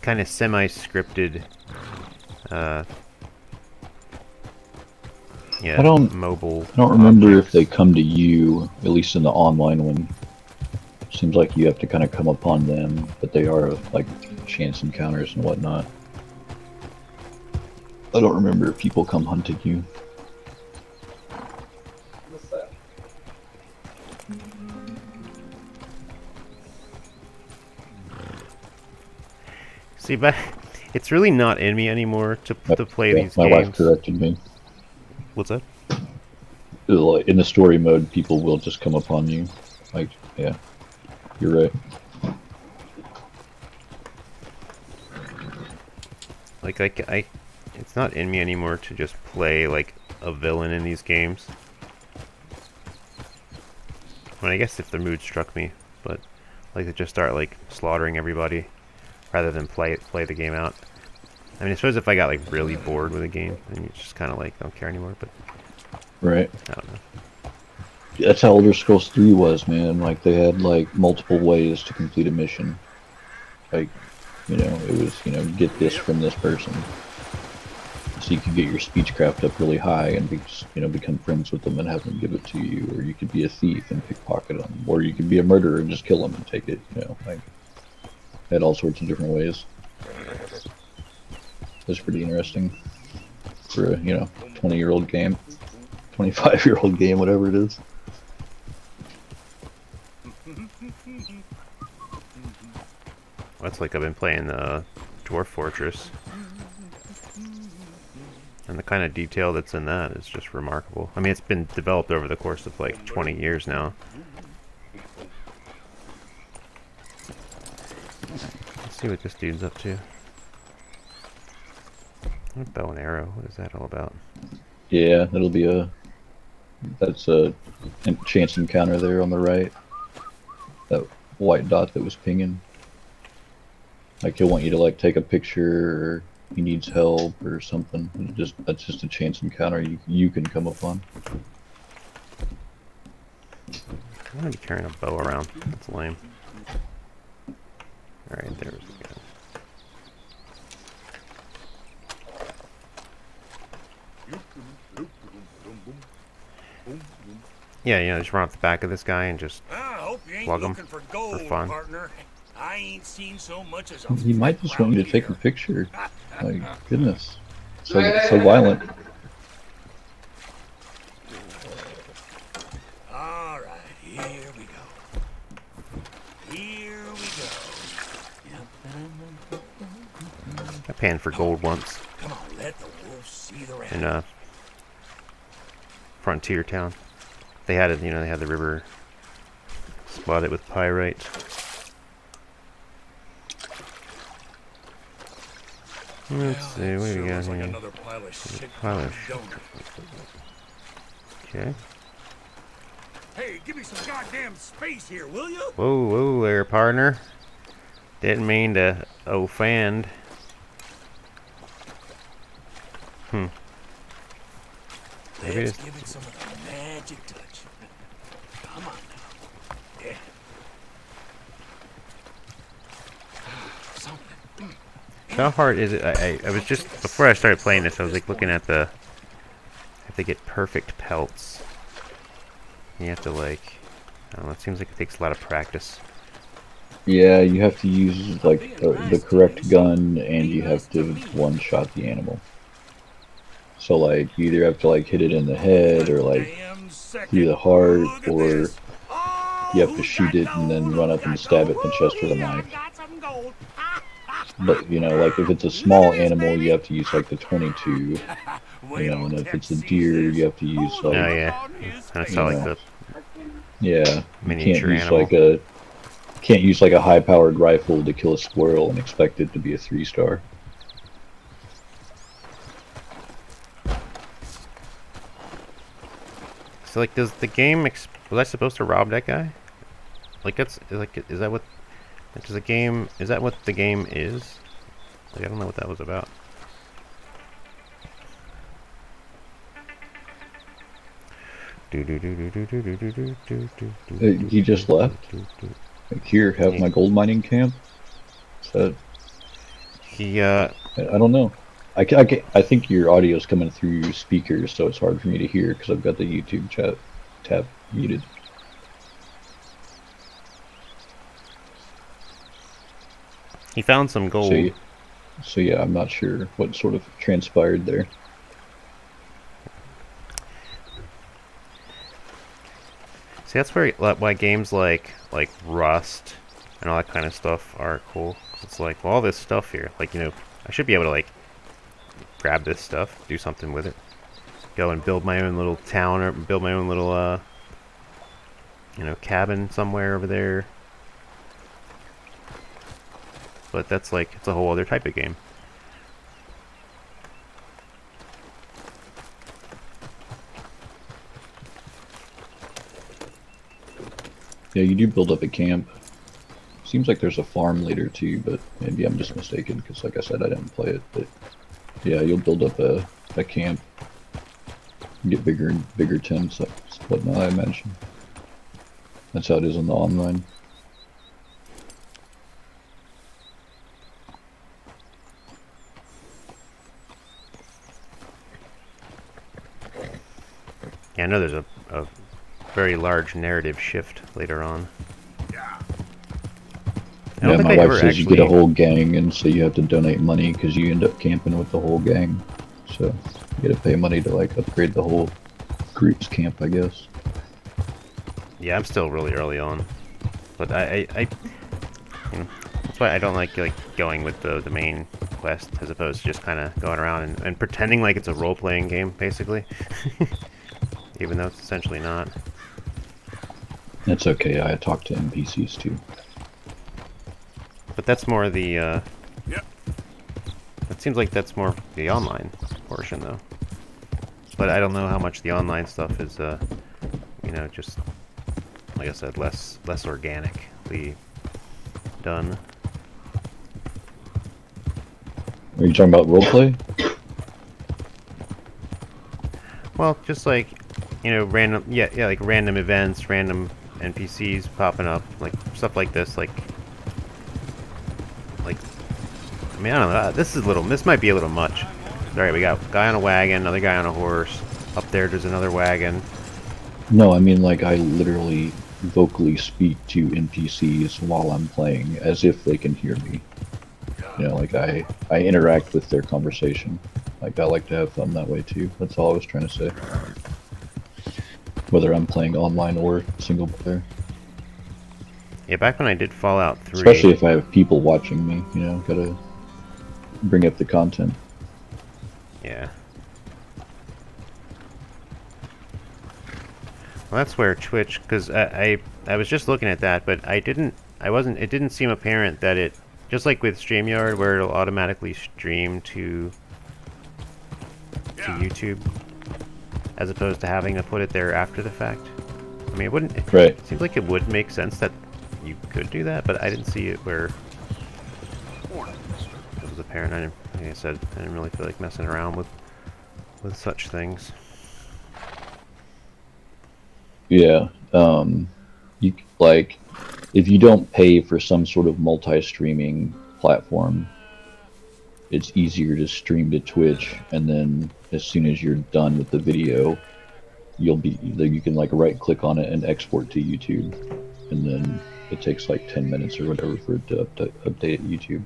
kind of semi-scripted, yeah, mobile. I don't remember if they come to you, at least in the online one. Seems like you have to kind of come upon them, but they are like chance encounters and whatnot. I don't remember if people come hunting you. What's that? See, but it's really not in me anymore to play these my games. wife corrected me. What's that? In the story mode, people will just come upon you. Like, yeah, you're right. Like it's not in me anymore to just play like a villain in these games. I mean, I guess if the mood struck me, but like to just start like slaughtering everybody rather than play the game out. I mean, I suppose if I got like really bored with a game, then you just kind of like don't care anymore. But Right. I don't know. That's how Elder Scrolls 3 was, man. Like, they had, like, multiple ways to complete a mission. Like, you know, it was, you know, get this from this person. So you could get your speechcraft up really high and, you know, become friends with them and have them give it to you. Or you could be a thief and pickpocket them. Or you could be a murderer and just kill them and take it, you know. Like, had all sorts of different ways. It was pretty interesting for a, you know, 20-year-old game. 25-year-old game, whatever it is. That's like I've been playing Dwarf Fortress, and the kind of detail that's in that is just remarkable. I mean, it's been developed over the course of like 20 years now. Let's see what this dude's up to. What bow and arrow? What is that all about? Yeah, that'll be a... That's a chance encounter there on the right. That white dot that was pinging. Like he'll want you to like take a picture, or he needs help or something. That's just a chance encounter you can come upon. I'm gonna be carrying a bow around. That's lame. All right, there's the guy. Yeah, you know, just run off the back of this guy and just I hope you ain't plug him looking for gold, fun. partner. I ain't seen so much as a He might just want you to take a here. picture. Like, goodness. So violent. All right, here we go. Here we go. I panned for gold once Come on, let the wolf see the rat. in Frontier Town. They had it, you know, they had the river spotted with pyrite. Let's see, what do we got looks like here? another pile of shit. Pile of don't it? Okay. Hey, give me some goddamn space here, will you? Whoa, whoa there, partner. Didn't mean to offend. Maybe Let's it's... give it some of the magic touch. Come on now. Yeah. Something. How hard is it? I was just, before I started playing this, I was like looking at the, if they get perfect pelts, you have to like, I don't know, it seems like it takes a lot of practice. Yeah, you have to use like the correct gun, and you have to one-shot the animal. So like you either have to like hit it in the head or like through the heart, or you have to shoot it and then run up and stab it in the chest with a knife. But you know, like if it's a small animal, you have to use like the 22. You know, and if it's a deer, you have to use like Oh yeah, I saw like the yeah. You miniature can't use animal. like a can't use like a high-powered rifle to kill a squirrel and expect it to be a 3-star. So like, does the game, was I supposed to rob that guy? Like that's, like, is that what, does the game, is that what the game is? Like I don't know what that was about. He just left. Like, here, have my gold mining camp. So He, I don't know. I think your audio is coming through your speakers, so it's hard for me to hear because I've got the YouTube chat tab muted. he found some gold. So yeah, I'm not sure what sort of transpired there. See, that's why games like Rust and all that kind of stuff are cool. It's like, well, all this stuff here, like, you know, I should be able to like grab this stuff, do something with it, go and build my own little town or build my own little you know, cabin somewhere over there. But that's like, it's a whole other type of game. Yeah, you do build up a camp. Seems like there's a farm later too, but maybe I'm just mistaken because, like I said, I didn't play it. But yeah, you'll build up a camp, get bigger and bigger tents, whatnot. I imagine that's how it is in the online. Yeah, I know there's a very large narrative shift later on. I don't Yeah, think my they wife ever says you get a actually- whole gang, and so you have to donate money because you end up camping with the whole gang. So you gotta pay money to like upgrade the whole group's camp, I guess. Yeah, I'm still really early on, but I you know, that's why I don't like going with the main quest as opposed to just kind of going around and pretending like it's a role-playing game, basically. Even though it's essentially not. It's okay. I talk to NPCs too. But that's more the. Yep. It seems like that's more the online portion, though. But I don't know how much the online stuff is, you know, just like I said, less organically done. Are you talking about roleplay? Well, just like, you know, random, yeah, like random events, random NPCs popping up, like stuff like this, like, I mean, I don't know. This might be a little much. Alright, we got a guy on a wagon, another guy on a horse. Up there's another wagon. No, I mean like I literally vocally speak to NPCs while I'm playing, as if they can hear me. You know, like I interact with their conversation. Like I like to have fun that way too. That's all I was trying to say. Whether I'm playing online or single player. Yeah, back when I did Fallout 3. Especially if I have people watching me, you know, gotta bring up the content. Yeah. Well, that's where Twitch, because I was just looking at that, but it didn't seem apparent that it, just like with StreamYard, where it'll automatically stream to YouTube, as opposed to having to put it there after the fact. I mean, Right. it seems like it would make sense that you could do that, but I didn't see it where it was apparent. Like I said, I didn't really feel like messing around with such things. Yeah. You like if you don't pay for some sort of multi-streaming platform, it's easier to stream to Twitch, and then as soon as you're done with the video, you can like right click on it and export to YouTube, and then it takes like 10 minutes or whatever for it to update YouTube.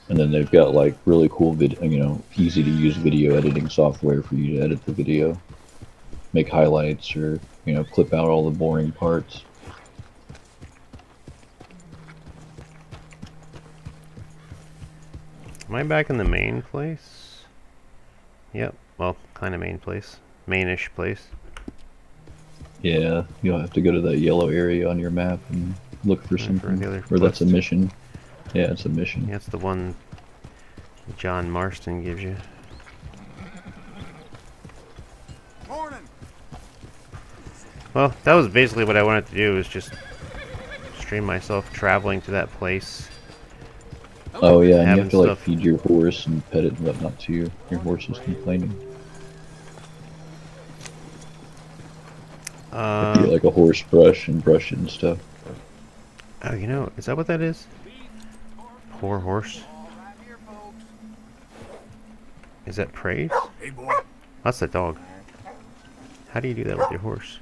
And then they've got like really cool easy to use video editing software for you to edit the video, make highlights, or clip out all the boring parts. Am I back in the main place? Yep. Well, kind of main place. Mainish place. Yeah, you'll have to go to that yellow area on your map and look for something. the other Or that's a quest. mission. Yeah, it's a mission. Yeah, it's the one John Marston gives you. Morning. Well, that was basically what I wanted to do, was just stream myself traveling to that place. Oh yeah, and you Having have to like stuff. feed your horse and pet it and whatnot too. Your horse is complaining. You get like a horse brush and brush it and stuff. Oh, is that what that is? Poor horse. Is that praise? Hey, boy. That's the dog. How do you do that with your horse?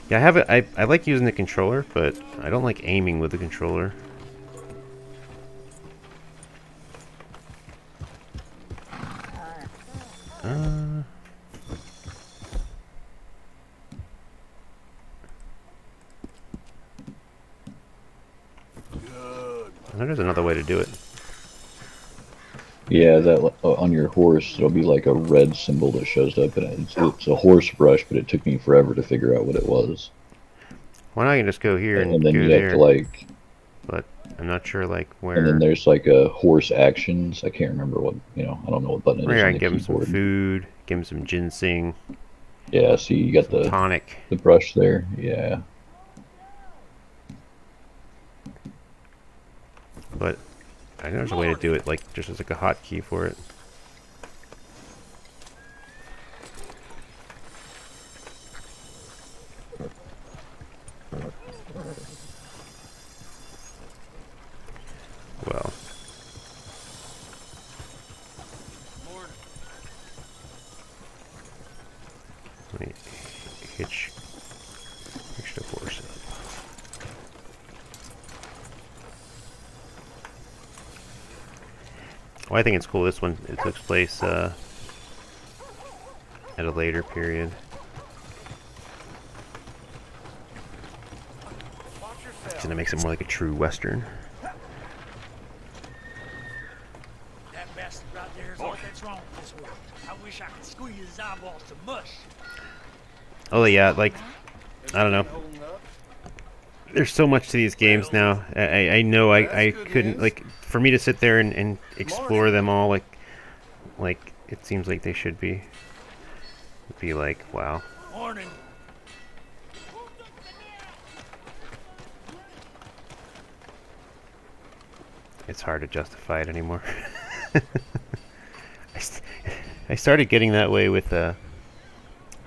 Yeah, I have it. I like using the controller, but I don't like aiming with the controller. I know there's another way to do it. Yeah, that on your horse, there'll be like a red symbol that shows up, and it's a horse brush, but it took me forever to figure out what it was. Why not? I can just go here and, And then go you there. have to like, But I'm not sure like And then where. there's like a horse actions. I can't remember what, I don't know what button it is Where I on can the give him some keyboard. food, give him some ginseng, Yeah, see, you got the tonic. brush there. Yeah. But I know there's a way to do it, like just as like a hotkey for it. Well, let me hitch the horse up. Well, I think it's cool. This one, it takes place at a later period. And it makes it more like a true Western. That bastard right there is all that's wrong with this world. I wish I could squeeze his eyeballs to mush. Oh yeah, like, I don't know. There's so much to these games now. I know I couldn't, like, for me to sit there and explore them all, like it seems like they should be like, wow. Morning. It's hard to justify it anymore. I started getting that way with, I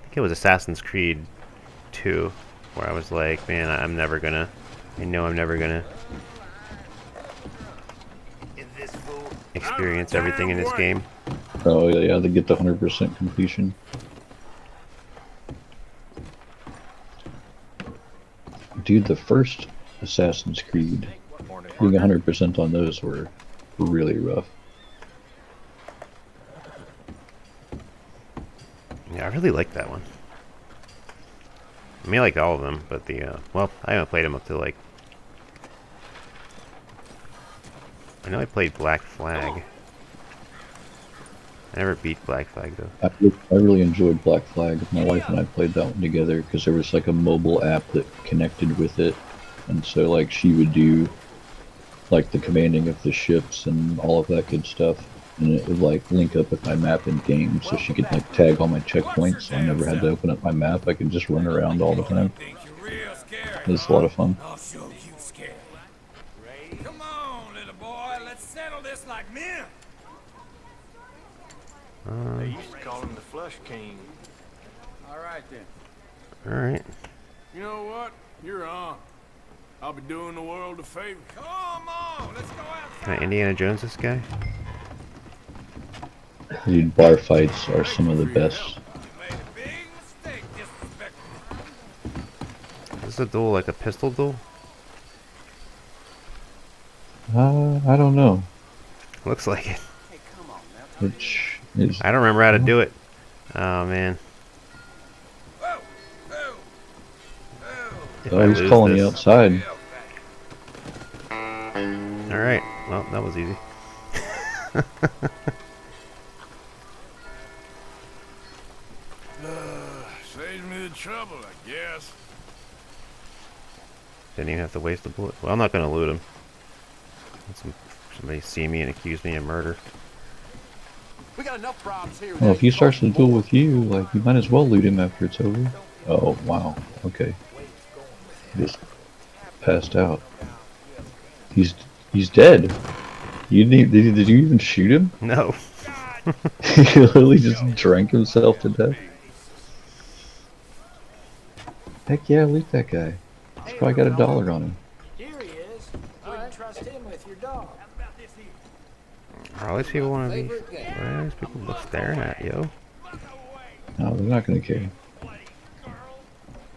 think it was Assassin's Creed 2, where I was like, man, I know I'm never gonna experience everything in this game. Oh yeah, they get the 100% completion. Dude, the first Assassin's Creed, being 100% on those were really rough. Yeah, I really like that one. I mean, I like all of them, but well, I haven't played them up to, like, I know I played Black Flag. I never beat Black Flag, though. I really enjoyed Black Flag. My wife and I played that one together because there was like a mobile app that connected with it, and so like she would do like the commanding of the ships and all of that good stuff, and it would like link up with my map in game, so she could like tag all my checkpoints. So I never had to open up my map. I could just run around all the time. Think you're real scary. It was a lot of fun. I'll show you scary. Come on, little boy. Let's settle this like men. They used to call him the Flush King. All right then. Alright. You know what? You're on. I'll be doing the world a favor. Come on, let's go outside. Can I Indiana Jones this guy? Dude, bar fights are some of the best. You made a big mistake disrespecting me. Is this a duel like a pistol duel? I don't know. Looks like it. Hey, come on now. Which is I don't remember how to do it. Oh, man. Whoa, whoa, whoa. If I oh, he's lose calling this- you outside. Alright, well, that was easy. Saves me the trouble, I guess. Didn't even have to waste a bullet. Well, I'm not gonna loot him. Let somebody see me and accuse me of murder. We got enough problems here. Well, if he starts to duel with you, like, you might as well loot him after it's over. Oh, wow. Okay. Just passed out. He's dead. Did you even shoot him? No. He literally just drank himself to death. Heck yeah, loot that guy. He's probably got $1 on him. Here he is. Wouldn't trust him with your dog. Are all these people want to be? What are these people staring at, yo? No, they're not gonna care.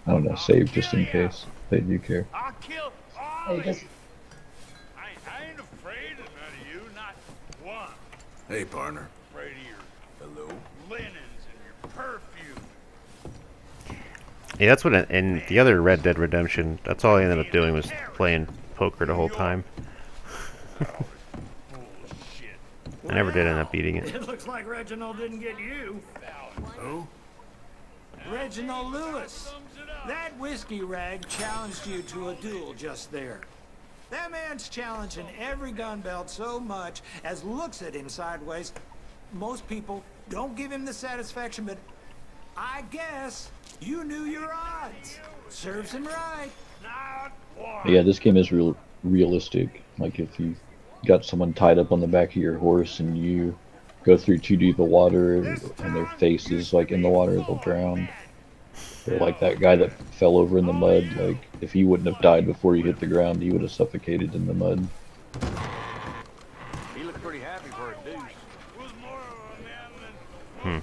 I don't know, save just in case they do care. I'll kill all of you. I ain't afraid of none of you, not one. Hey, partner. Afraid of your linens and your perfume. Yeah, that's what. In the other Red Dead Redemption, that's all I ended up doing was playing poker the whole time. I never did end up beating it. It looks like Reginald didn't get you. Who? Reginald Lewis. That whiskey rag challenged you to a duel just there. That man's challenging every gun belt so much as looks at him sideways. Most people don't give him the satisfaction, but I guess you knew your odds. Serves him right. Not one. Yeah, this game is realistic. Like if you got someone tied up on the back of your horse and you go through too deep of water and their face is like in the water, they'll drown. Or like that guy that fell over in the mud, like if he wouldn't have died before he hit the ground, he would have suffocated in the mud. He looked pretty happy for a deuce. Was more of a man than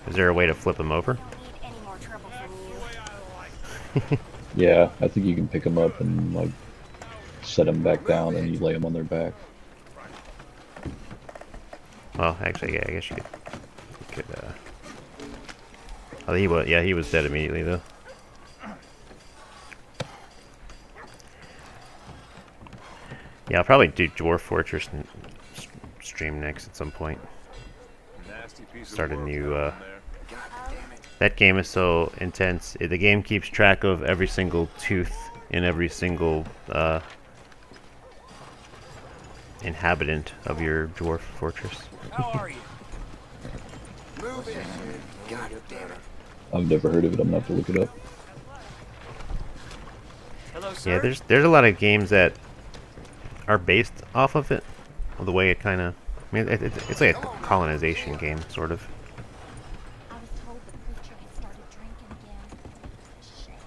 Is there a way to flip him over? Need any more trouble from you. Yeah, I think you can pick them up and like set them back down and you lay them on their back. Well, actually, yeah, I guess you could, oh, he was dead immediately, though. Yeah, I'll probably do Dwarf Fortress and stream next at some point. Nasty piece Start a of work new, down there. That game is so intense. The game keeps track of every single tooth in every single, inhabitant of your Dwarf Fortress. How are you? Move it. God damn it. I've never heard of it, I'm gonna have to look it up. Hello, sir. Yeah, there's a lot of games that are based off of it. Well, the way it kind of, I mean, it's like a colonization game, sort of. I was told the preacher had started drinking again. Shame.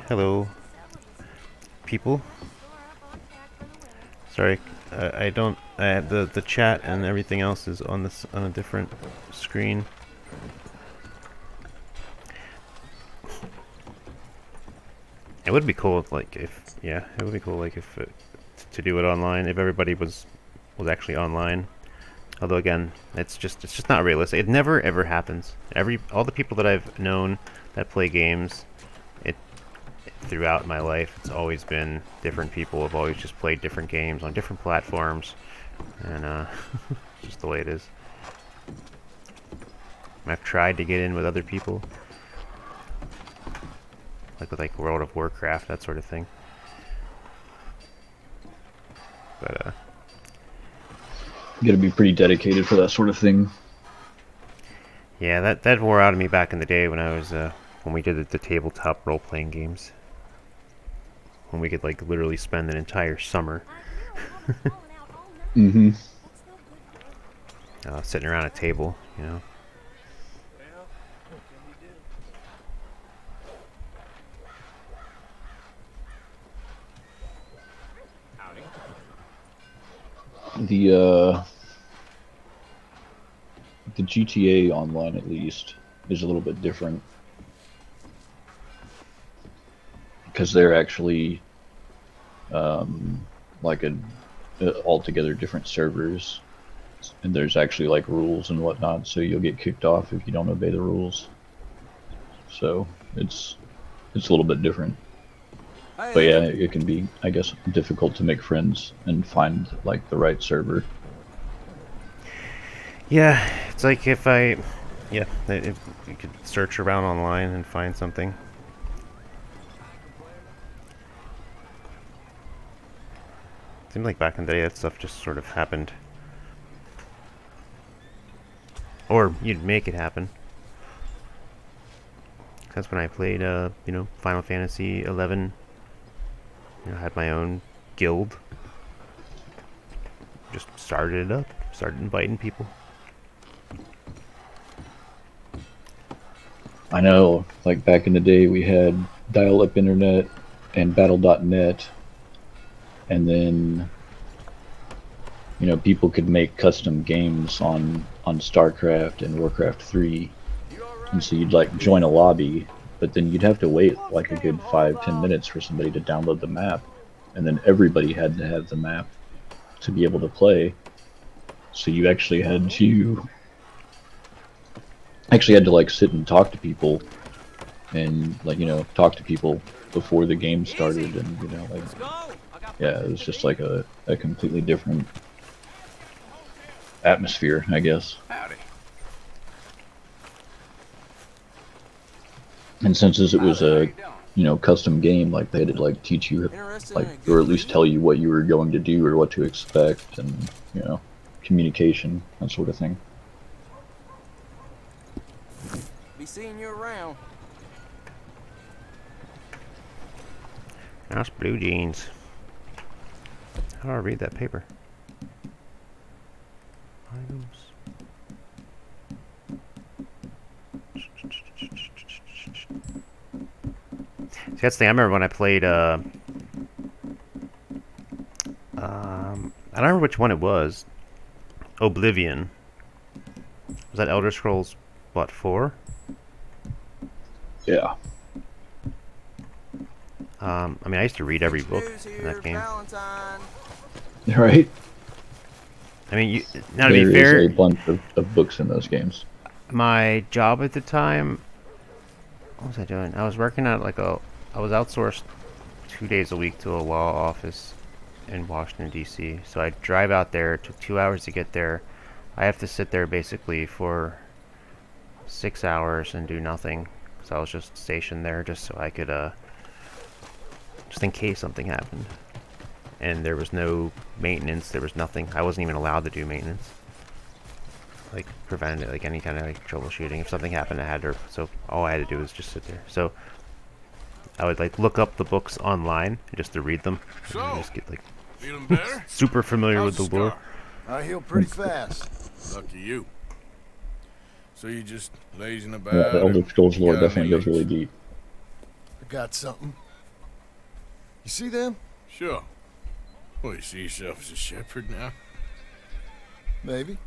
Hello, people. Sorry, I don't. The chat and everything else is on a different screen. It would be cool if, like, it would be cool, like, if to do it online, if everybody was actually online. Although again, it's just not realistic. It never ever happens. All the people that I've known that play games, throughout my life, it's always been different people. Have always just played different games on different platforms, and just the way it is. I've tried to get in with other people, like with World of Warcraft, that sort of thing. But You gotta be pretty dedicated for that sort of thing. yeah, that wore out of me back in the day when I was when we did the tabletop role-playing games. When we could literally spend an entire summer Mm-hmm. sitting around a table, you know. Well, what can you do? Howdy. The GTA Online, at least, is a little bit different. Because they're actually like altogether different servers, and there's actually like rules and whatnot, so you'll get kicked off if you don't obey the rules. So it's a little bit different. But yeah, it can be, I guess, difficult to make friends and find like the right server. Yeah, it's like if you could search around online and find something. Seemed like back in the day that stuff just sort of happened. Or you'd make it happen. That's when I played, Final Fantasy 11. I had my own guild. Just started it up. Started inviting people. I know, like back in the day we had dial-up internet and battle.net, and then people could make custom games on StarCraft and Warcraft 3, and so you'd like join a lobby, but then you'd have to wait like a good 5-10 minutes for somebody to download the map, and then everybody had to have the map to be able to play. So you actually had to I actually had to like sit and talk to people, and like talk to people before the game started, and like yeah, it was just like a completely different atmosphere, I guess. Howdy. And since it was a custom game, like they had to like teach you like, or at least tell you what you were going to do or what to expect, and communication, that sort of thing. Be seeing you around. House blue jeans. How do I read that paper? Items. See, that's the thing. I remember when I played. I don't remember which one it was. Oblivion. Was that Elder Scrolls, what, 4? Yeah. I mean, I used to read every book in that game. Right. I mean, now to be fair, there is a bunch of books in those games. my job at the time, what was I doing? I was working at I was outsourced 2 days a week to a law office in Washington, D.C. So I'd drive out there. It took 2 hours to get there. I have to sit there basically for 6 hours and do nothing. So I was just stationed there just so I could, just in case something happened. And there was no maintenance. There was nothing. I wasn't even allowed to do maintenance. Like, prevent it, like any kind of like troubleshooting. If something happened, I had to. So all I had to do was just sit there. So I would like look up the books online just to read them. So, and just get like feeling better? super familiar How's with the lore. I heal pretty fast. Lucky you. So you just lazing about? Yeah, the Elder Scrolls lore got definitely any goes really deep. I got something. You see them? Sure. Well, you see yourself as a shepherd now? Maybe.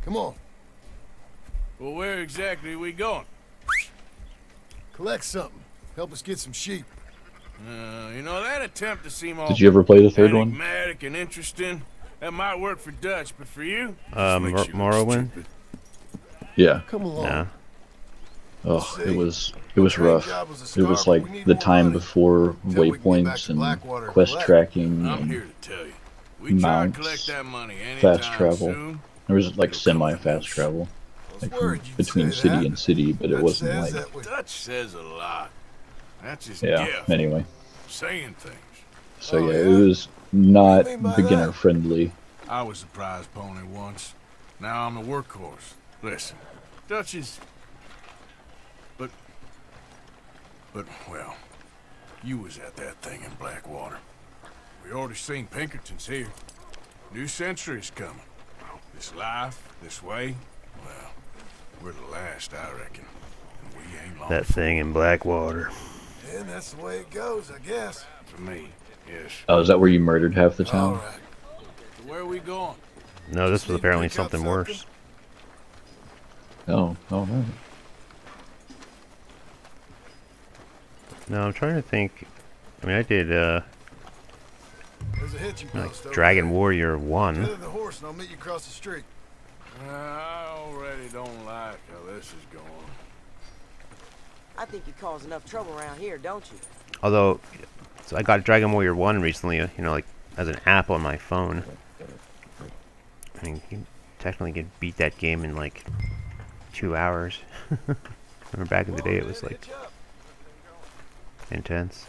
Come on. Well, where exactly are we going? Collect something. Help us get some sheep. You know, that attempt to seem all Did you ever play the third one? enigmatic and interesting, that might work for Dutch, but for you? Just makes you look Morrowind? stupid. Yeah. Come along. No. Oh, it was rough. It was like the time before waypoints and quest tracking I'm and here to tell you. We try to collect mounts, that money anytime fast travel. soon. There was like semi-fast travel, like from between city and city, but it wasn't like Dutch says a lot. That's his yeah. gift. Anyway, Saying things. so yeah, it was not beginner friendly. I was a prize pony once. Now I'm a workhorse. Listen, Dutch is... But, well, you was at that thing in Blackwater. We already seen Pinkertons here. New century's coming. This life, this way, well, we're the last, I reckon. And we ain't long That thing in Blackwater. And that's the way it goes, I guess. for me, yes. Oh, is that where you murdered half the All town? right. So where are we going? No, this was apparently pick up something worse. Oh, no. No, I'm trying to think. I mean, I did, There's a hitching like post over Dragon there. Warrior Get 1. in the horse and I'll meet you across the street. I already don't like how this is going. I think you cause enough trouble around here, don't you? Although, so I got Dragon Warrior 1 recently, like, as an app on my phone. I mean, you technically could beat that game in, like, 2 hours. Remember back in the day, it was, like, intense.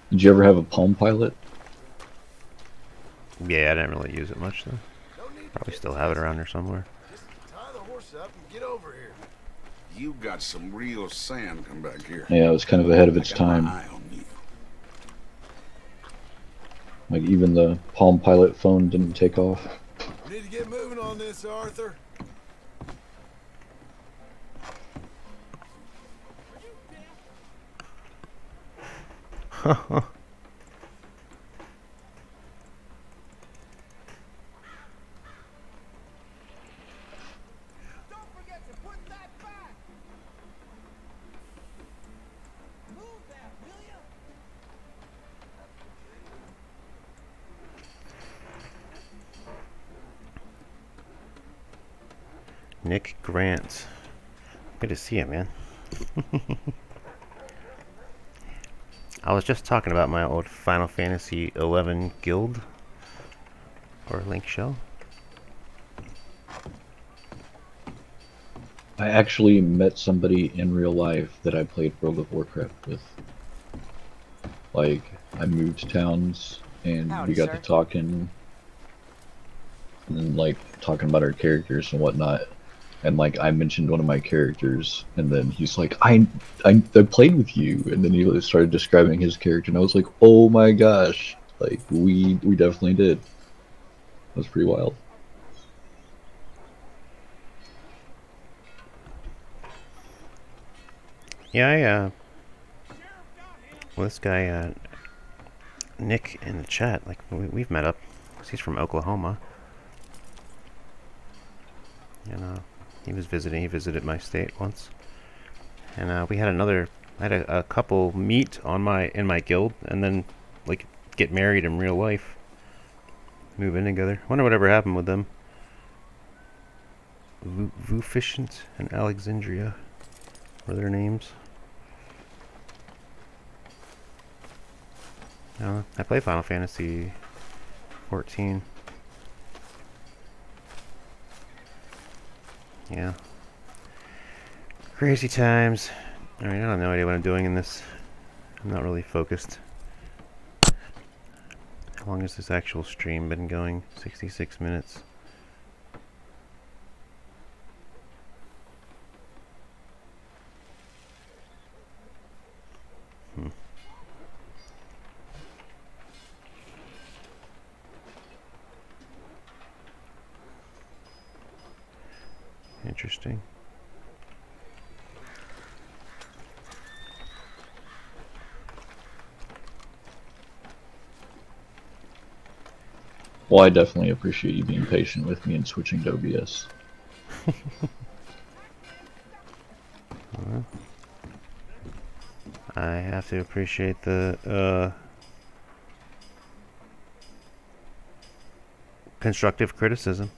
Did you ever have a Palm Pilot? Yeah, I didn't really use it much, though. Probably still have it around here somewhere. Just tie the horse up and get over here. You got some real sand come back here. Yeah, it was kind of ahead of its I got my time. eye on you. Like even the Palm Pilot phone didn't take off. We need to get moving on this, Arthur. Don't forget to put that back! Move that, will Nick Grant. Good to see you, man. I was just talking about my old Final Fantasy XI guild. Or Link Shell. I actually met somebody in real life that I played World of Warcraft with. Like, I moved towns, and Howdy, we got sir. to talking, and then, like, talking about our characters and whatnot. And, like, I mentioned one of my characters, and then he's like, I played with you. And then he started describing his character, and I was like, oh my gosh. Like, we definitely did. That was pretty wild. Yeah, well, this guy, Nick in the chat, like, we've met up. 'Cause he's from Oklahoma. And, he visited my state once. And, we had I had a couple meet in my guild, and then, like, get married in real life. Move in together. Wonder whatever happened with them. Vufficient and Alexandria were their names. I play Final Fantasy 14. Yeah. Crazy times. I mean, I have no idea what I'm doing in this. I'm not really focused. How long has this actual stream been going? 66 minutes. Interesting. Well, I definitely appreciate you being patient with me and switching to OBS. I have to appreciate the constructive criticism.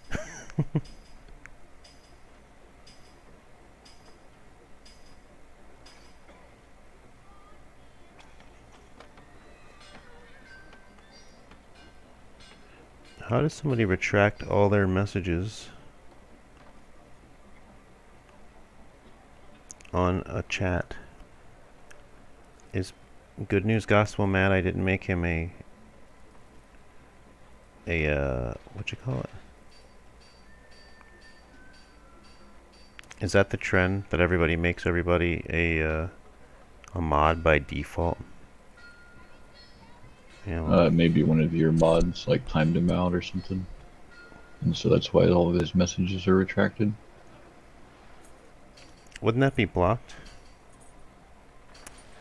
How does somebody retract all their messages on a chat? Is Good News Gospel mad I didn't make him a what you call it? Is that the trend that everybody makes everybody a mod by default? Yeah, well, Maybe one of your mods like timed him out or something, and so that's why all of his messages are retracted. wouldn't that be blocked?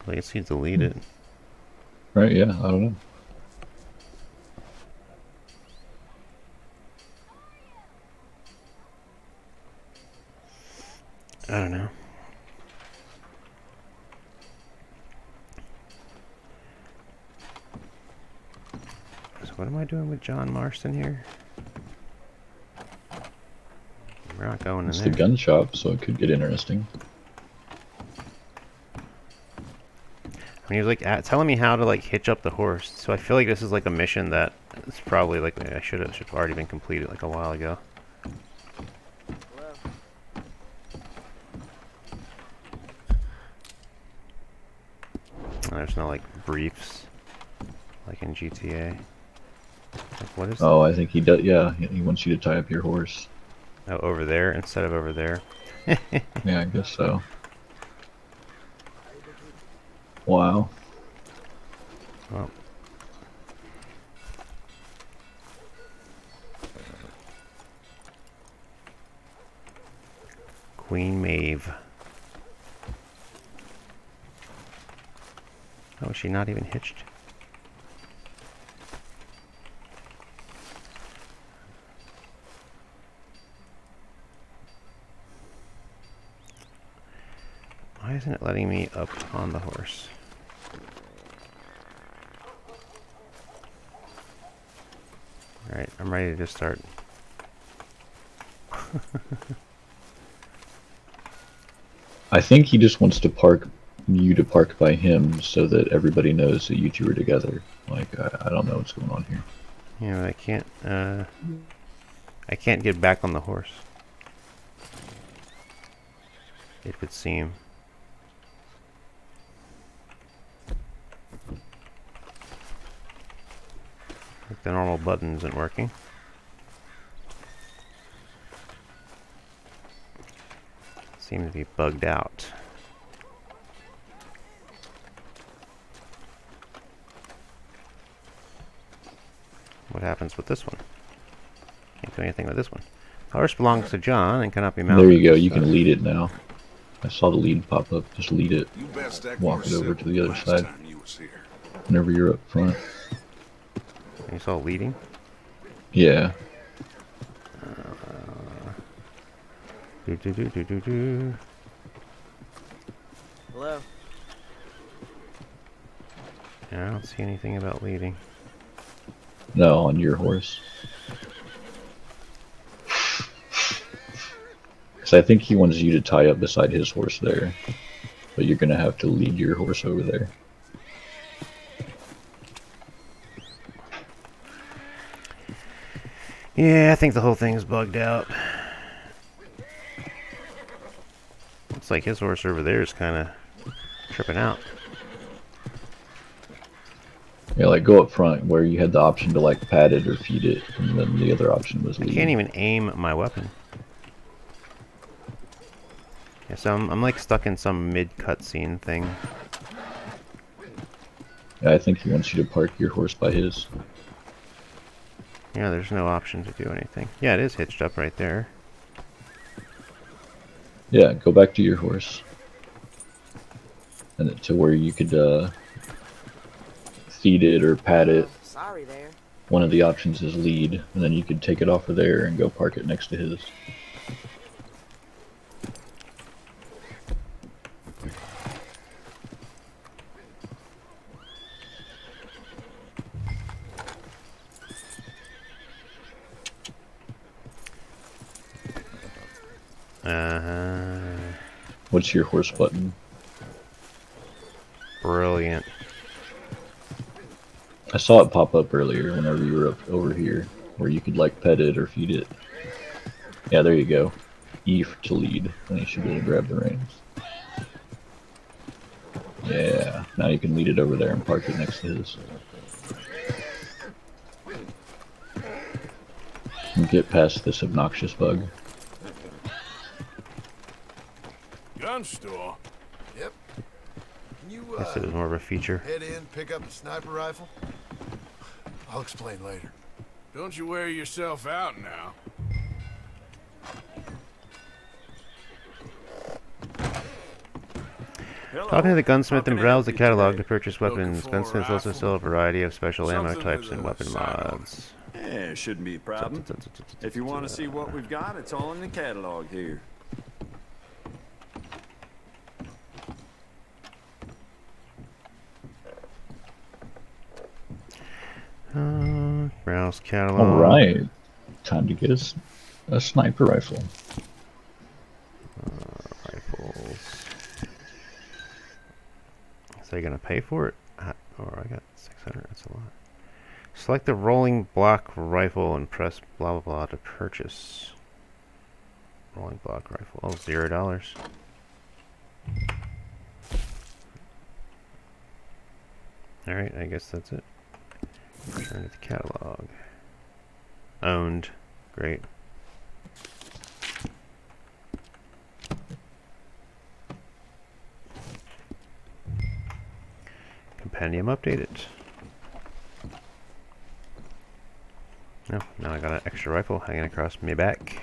I guess you delete it. Right? Yeah, I don't know. I don't know. So what am I doing with John Marston here? We're not going It's in the there. gun shop, so it could get interesting. I mean, he was like telling me how to like hitch up the horse. So I feel like this is like a mission that it's probably like I should have already been completed like a while ago. And there's no like briefs like in GTA. Like what is? Oh, I think he does. Yeah, he wants you to tie up your horse. Oh, over there instead of over there. Yeah, I guess so. Wow. Well. Queen Maeve. Oh, is she not even hitched? Why isn't it letting me up on the horse? Alright, I'm ready to just start. I think he just wants to park you to park by him so that everybody knows that you two are together. Like, I don't know what's going on here. Yeah, but I can't get back on the horse. It would seem. Like the normal button isn't working. Seems to be bugged out. What happens with this one? Can't do anything with this one. Horse belongs to John and cannot be mounted. There you go. You can lead it now. I saw the lead pop up. Just lead it. You best act Walk more it over civil to the other last side. time you was here. Whenever you're up front. You saw leading? Yeah. Do. Hello? Yeah, I don't see anything about leading. No, on your horse. Because I think he wants you to tie up beside his horse there. But you're going to have to lead your horse over there. Yeah, I think the whole thing's bugged out. Looks like his horse over there is kind of tripping out. Yeah, like go up front where you had the option to like pat it or feed it, and then the other option was I lead. can't even aim my weapon. Yeah, so I'm like stuck in some mid-cutscene thing. Yeah, I think he wants you to park your horse by his. Yeah, there's no option to do anything. Yeah, it is hitched up right there. Yeah, go back to your horse. And to where you could feed it or pat it. Sorry there. One of the options is lead, and then you could take it off of there and go park it next to his. What's your horse button? Brilliant. I saw it pop up earlier whenever you were up over here, where you could like pet it or feed it. Yeah, there you go. E to lead, and you should be able to grab the reins. Yeah, now you can lead it over there and park it next to his. And get past this obnoxious bug. Gun store? Yep. Can you, Guess it was more of a feature. head in, pick up a sniper rifle? I'll explain later. Don't you wear yourself out now. Talking to the gunsmith and How can I browse the help you catalog today? to purchase Looking weapons. for a Gunsmiths also rifle? sell a variety of special ammo Something types with and a weapon sight on it. mods. Yeah, it shouldn't be a problem. If you want to see what we've got, it's all in the catalog here. Browse catalog. Alright, time to get a sniper rifle. Rifles. Is they gonna pay for it? Or I got 600. That's a lot. Select the rolling block rifle and press blah blah blah to purchase. Rolling block rifle. Oh, $0. Alright, I guess that's it. Return to the catalog. Owned. Great. Compendium updated. No, now I got an extra rifle hanging across my back.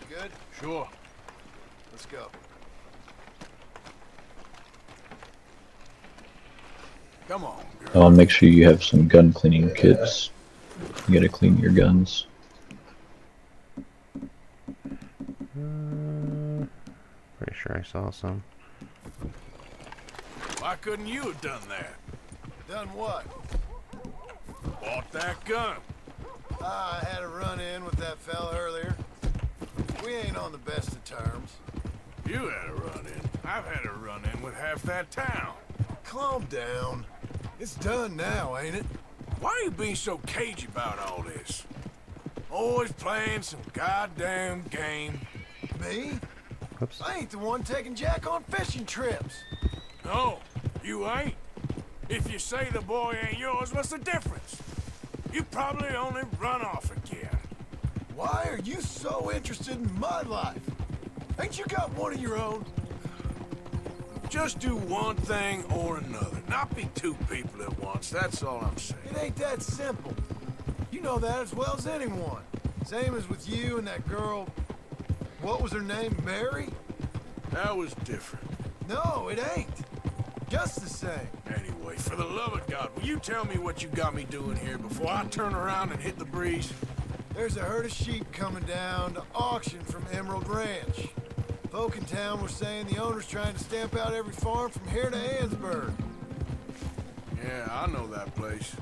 Good? Sure. Let's go. Come on, girl. Oh, make sure you have some gun cleaning kits. You gotta clean your guns. Pretty sure I saw some. Why couldn't you have done that? Done what? Bought that gun. I had a run-in with that fella earlier. we ain't on the best of terms. You had a run-in. I've had a run-in with half that town. Calm down. It's done now, ain't it? Why are you being so cagey about all this? Always playing some goddamn game. Me? Whoops. I ain't the one taking Jack on fishing trips. No, you ain't. If you say the boy ain't yours, what's the difference? You probably only run off again. Why are you so interested in my life? Ain't you got one of your own? Just do one thing or another. Not be two people at once, that's all I'm saying. It ain't that simple. You know that as well as anyone. Same as with you and that girl... What was her name? Mary? That was different. No, it ain't. Just the same. Anyway, for the love of God, will you tell me what you got me doing here before I turn around and hit the breeze? There's a herd of sheep coming down to auction from Emerald Ranch. Folk in town were saying the owner's trying to stamp out every farm from here to Ansburg. Yeah, I know that place.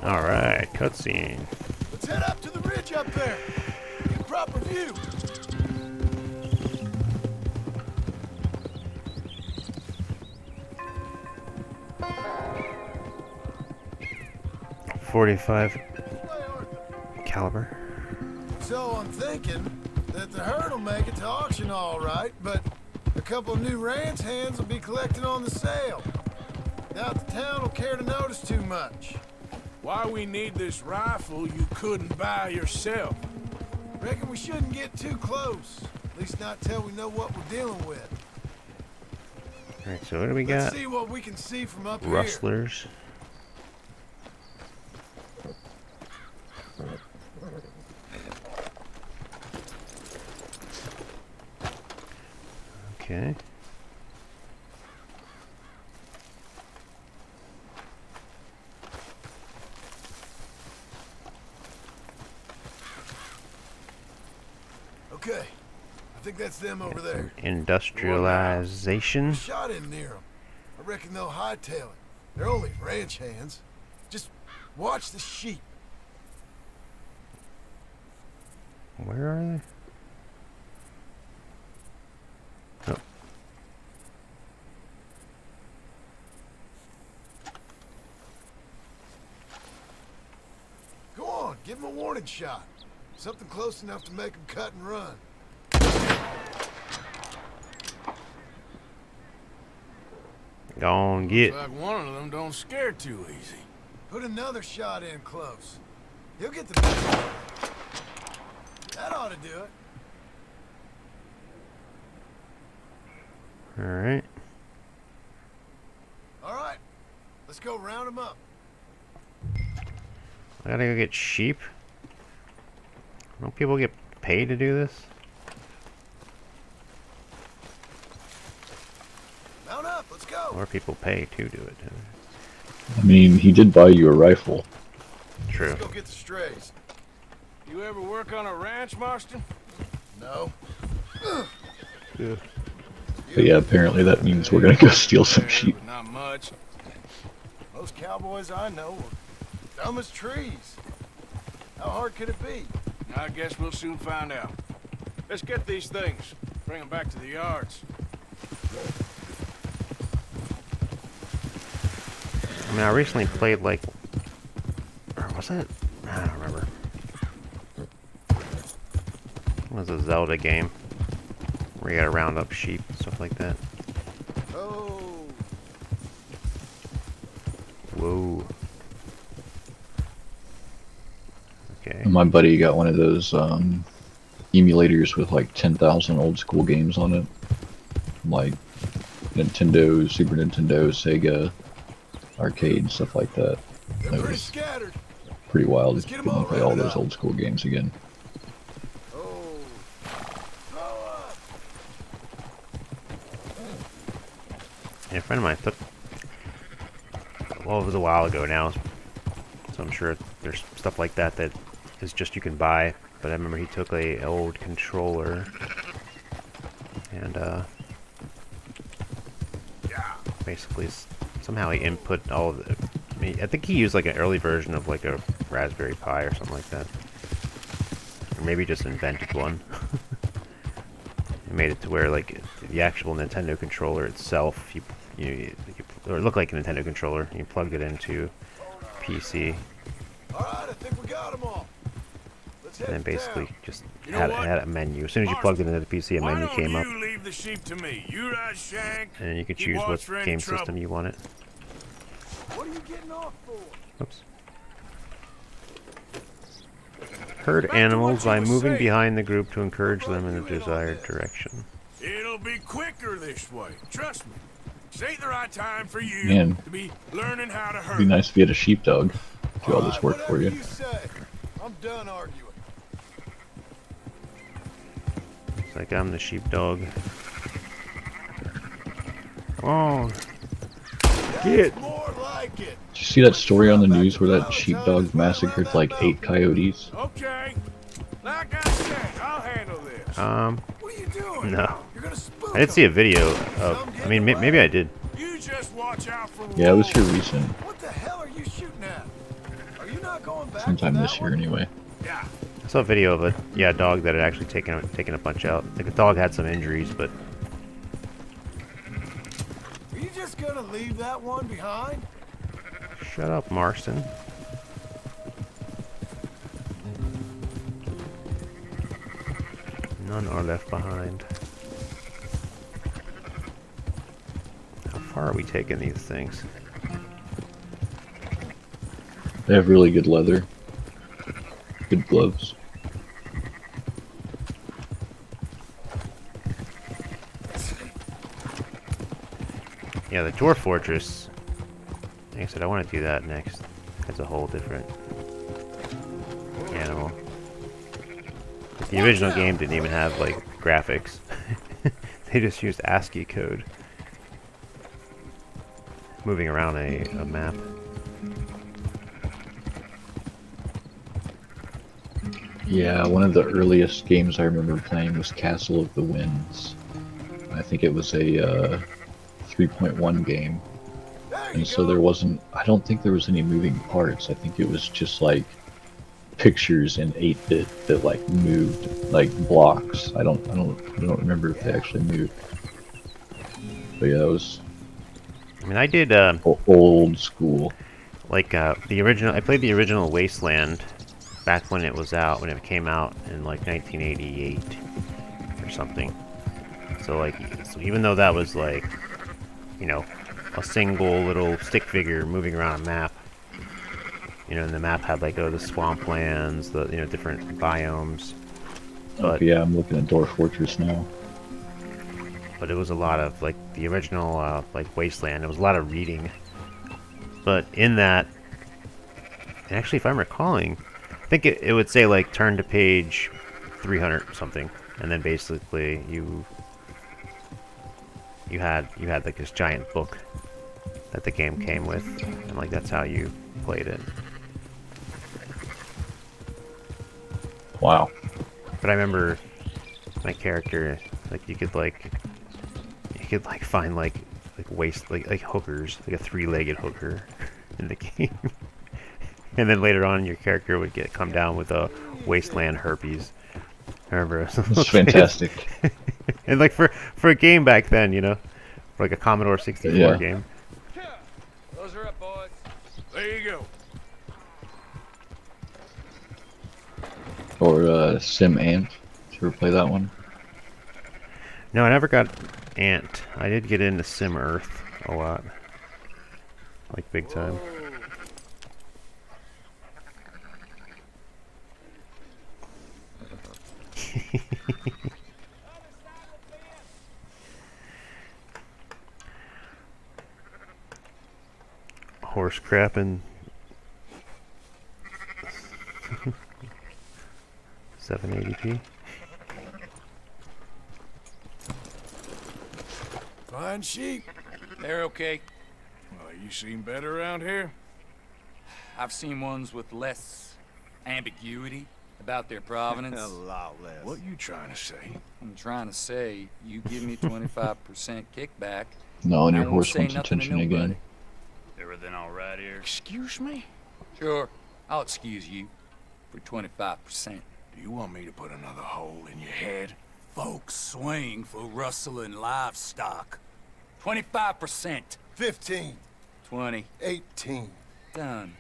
All right, cutscene. Let's head up to the ridge up there. Get a proper view. .45 caliber. So I'm thinking that the herd will make it to auction all right, but a couple of new ranch hands will be collecting on the sale. Doubt the town will care to notice too much. Why we need this rifle you couldn't buy yourself? Reckon we shouldn't get too close. At least not till we know what we're dealing with. Alright, so what do we Let's got? see what we can see from up Rustlers. Okay. Okay, I think that's them over there. Industrialization. Shot in near them. I reckon they'll hightail it. They're only ranch hands. Just watch the sheep. Where are they? Oh. Go on, give them a warning shot. Something close enough to make them cut and run. Go on, get. Looks like one of them don't scare too easy. Put another shot in close. He'll get the best one. That ought to do it. Alright. All right, let's go round them up. I gotta go get sheep. Don't people get paid to do this? Mount up, let's go. Or people pay to do it. I mean, he did buy you a rifle. True. Let's go get the strays. You ever work on a ranch, Marston? No. Yeah. But yeah, apparently that means we're gonna go steal some sheep. Not much. Most cowboys I know are dumb as trees. How hard could it be? I guess we'll soon find out. Let's get these things. Bring them back to the yards. I mean, I recently played like, or was it? I don't remember. It was a Zelda game where you gotta round up sheep and stuff like that. Oh. Whoa. Okay. My buddy got one of those emulators with like 10,000 old school games on it. Like Nintendo, Super Nintendo, Sega, arcade, stuff like that. They're It pretty was scattered. pretty wild Let's to get 'em get all to play all rounded those up. old school games again. Oh. Throw up. Yeah, a friend of mine took well, it was a while ago now, so I'm sure there's stuff like that that is just you can buy. But I remember he took a old controller and basically somehow he input all of the. I think he used like an early version of like a Raspberry Pi or something like that, or maybe just invented one. He made it to where like the actual Nintendo controller itself, or it looked like a Nintendo controller. You plugged it into PC. All right, I think we got them all. And then basically just had a menu. As soon as you plugged it into the PC, a menu came up. You leave the sheep to me. You ride Shank. And then you could Keep choose watch what for any game trouble. system you wanted. What are you getting off for? Oops. Herd animals by moving behind the group to encourage them in the desired direction. It'll be quicker this way. Trust me. This ain't the right time for you Man. to be learning how to It'd herd. be nice if you had a sheepdog. Do all this work for Whatever you. say. I'm done arguing. It's like I'm the sheepdog. Oh, get! More like it. Did you see that story on the news where that sheepdog massacred like 8 coyotes? Okay. Like I said, I'll handle this. What are you doing? No. You're gonna spook I did see a video of. I mean, maybe I did. You just watch out for Yeah, it was here recent. What the hell are you shooting at? Are you not going back Sometime to that this year, one? anyway. Yeah. I saw a video of a dog that had actually taken a bunch out. Like the dog had some injuries, but Are you just gonna leave that one behind? shut up, Marston. None are left behind. How far are we taking these things? They have really good leather. Good gloves. Yeah, the Dwarf Fortress. Like I said, I want to do that next. That's a whole different animal. Like, the original game didn't even have like graphics. They just used ASCII code. Moving around a map. Yeah, one of the earliest games I remember playing was Castle of the Winds. I think it was a 3.1 game. And so there wasn't, I don't think there was any moving parts. I think it was just like pictures in 8-bit that like moved, like blocks. I don't remember if they actually moved. But yeah, it was I mean, I did old school. like the original. I played the original Wasteland back when it was out, when it came out in like 1988 or something. So like, even though that was like, you know, a single little stick figure moving around a map, you know, and the map had like the swamplands, the different biomes. But Yeah, I'm looking at Dwarf Fortress now. But it was a lot of like the original like Wasteland. It was a lot of reading. But in that, and actually, if I'm recalling, I think it would say like turn to page 300 or something, and then basically you had like this giant book that the game came with, and like that's how you played it. Wow. But I remember my character, like you could find like hookers, like a 3-legged hooker in the game. And then later on your character would come down with a wasteland herpes. I remember That's fantastic. And like for a game back then, you know, for like a Commodore 64 Yeah. game. Those are up, boys. There you go. Or Sim Ant. Did you ever play that one? No, I never got Ant. I did get into Sim Earth a lot. Like big time. Horse crap and 780p. Fine sheep. They're okay. You seen better around here? I've seen ones with less ambiguity about their provenance. A lot less. What you trying to say? I'm trying to say, you give me 25% kickback. No, and I your won't horse say wants nothing to attention nobody. again. Everything all right here? Excuse me? Sure, I'll excuse you for 25%. Do you want me to put another hole in your head? Folks swing for rustling livestock. 25%. 15. 20. 18. Done.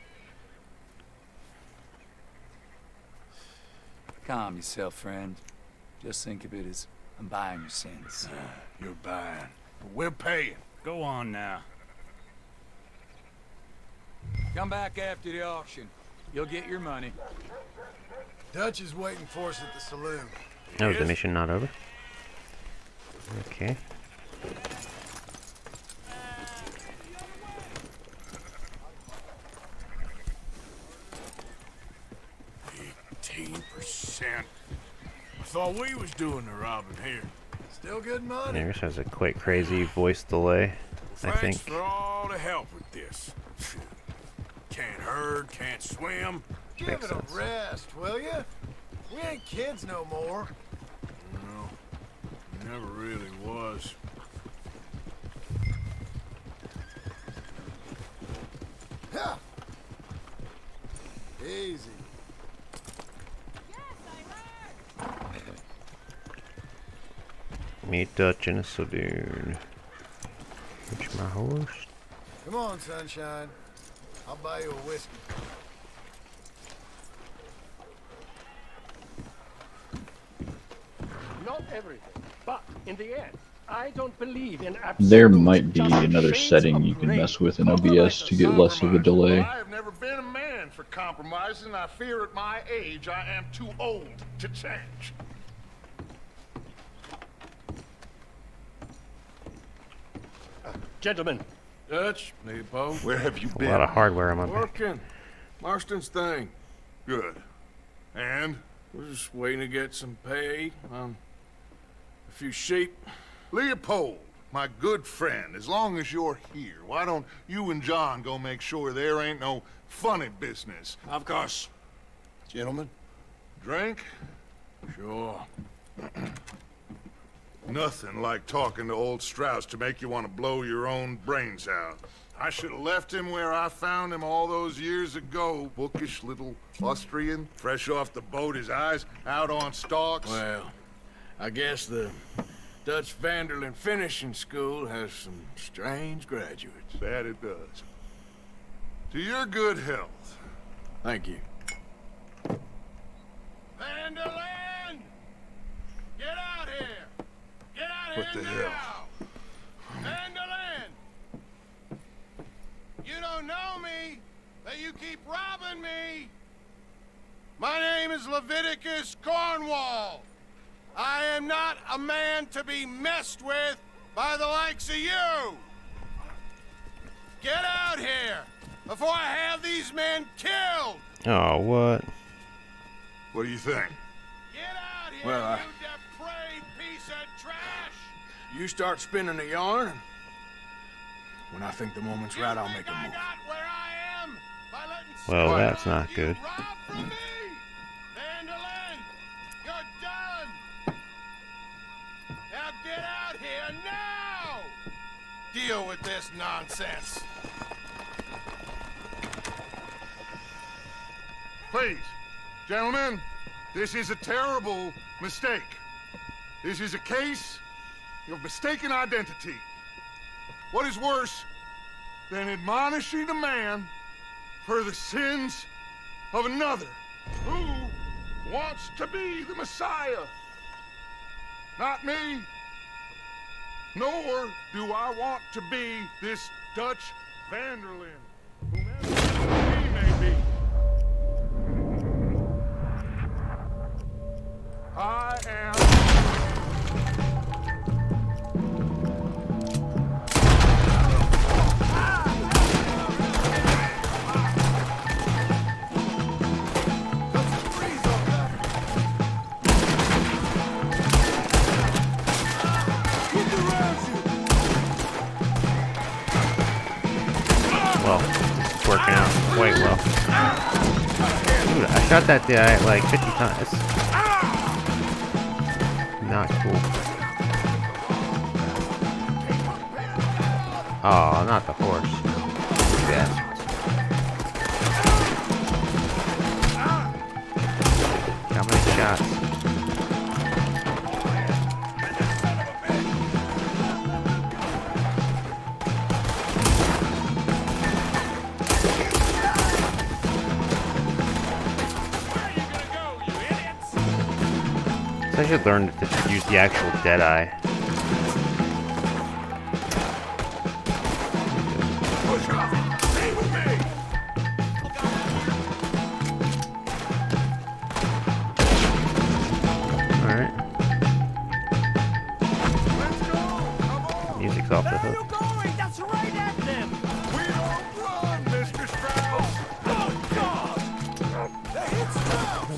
Calm yourself, friend. Just think of it as I'm buying your sins. You're buying, but we're paying. Go on now. Come back after the auction. You'll get your money. Dutch is waiting for us at the saloon. Oh, is the mission not over? Okay. %. I thought we was doing the robbing here. Still good money. Yours has a quite crazy voice delay, I Thanks think. for all the help with this. Can't herd, can't swim. Give Makes it sense. a rest, will ya? We ain't kids no more. No, never really was. Ha! Easy. Meet Dutch in a saloon. Which my horse? Come on, sunshine. I'll buy you a whiskey. Not everything, but in the end, I don't believe in There might be another setting you can mess with in OBS to get less of a delay. I have never been a man for compromising. I fear at my age I am too old to change. Gentlemen. Dutch, Leopold. Where have you A been? lot of hardware on my back. Working. Marston's thing. Good. And? We're just waiting to get some pay on a few sheep. Leopold, my good friend, as long as you're here, why don't you and John go make sure there ain't no funny business? Of course. Gentlemen? Drink? Sure. Nothing like talking to old Strauss to make you want to blow your own brains out. I should have left him where I found him all those years ago. Bookish little Austrian, fresh off the boat, his eyes out on stalks. Well, I guess the Dutch Vanderlyn Finishing School has some strange graduates. That it does. To your good health. Thank you. Vanderlyn! Get out here! Get out What here the now! hell? Vanderlyn! You don't know me, but you keep robbing me! My name is Leviticus Cornwall. I am not a man to be messed with by the likes of you! Get out here before I have these men killed! Oh, what? What do you think? Get out here, Well, you depraved piece of trash! You start spinning the yarn, and when I think the moment's right, I'll make a I move. got where I am by letting Well, someone that's not you good. rob from me! Vanderlyn, you're done! Now get out here now! Deal with this nonsense. Please, gentlemen, this is a terrible mistake. This is a case of mistaken identity. What is worse than admonishing a man for the sins of another who wants to be the Messiah? Not me, nor do I want to be this Dutch Vanderlyn, whomever he may be. I am... Look around you! working out quite well. Dude, I shot that guy like 50 times. Not cool. Oh, not the horse. Bastards. How many shots? I should learn to use the actual Deadeye. Alright. Music's off the hook. That's right at them! We don't run, Mr. Strauss! Oh, God! They hit Strauss!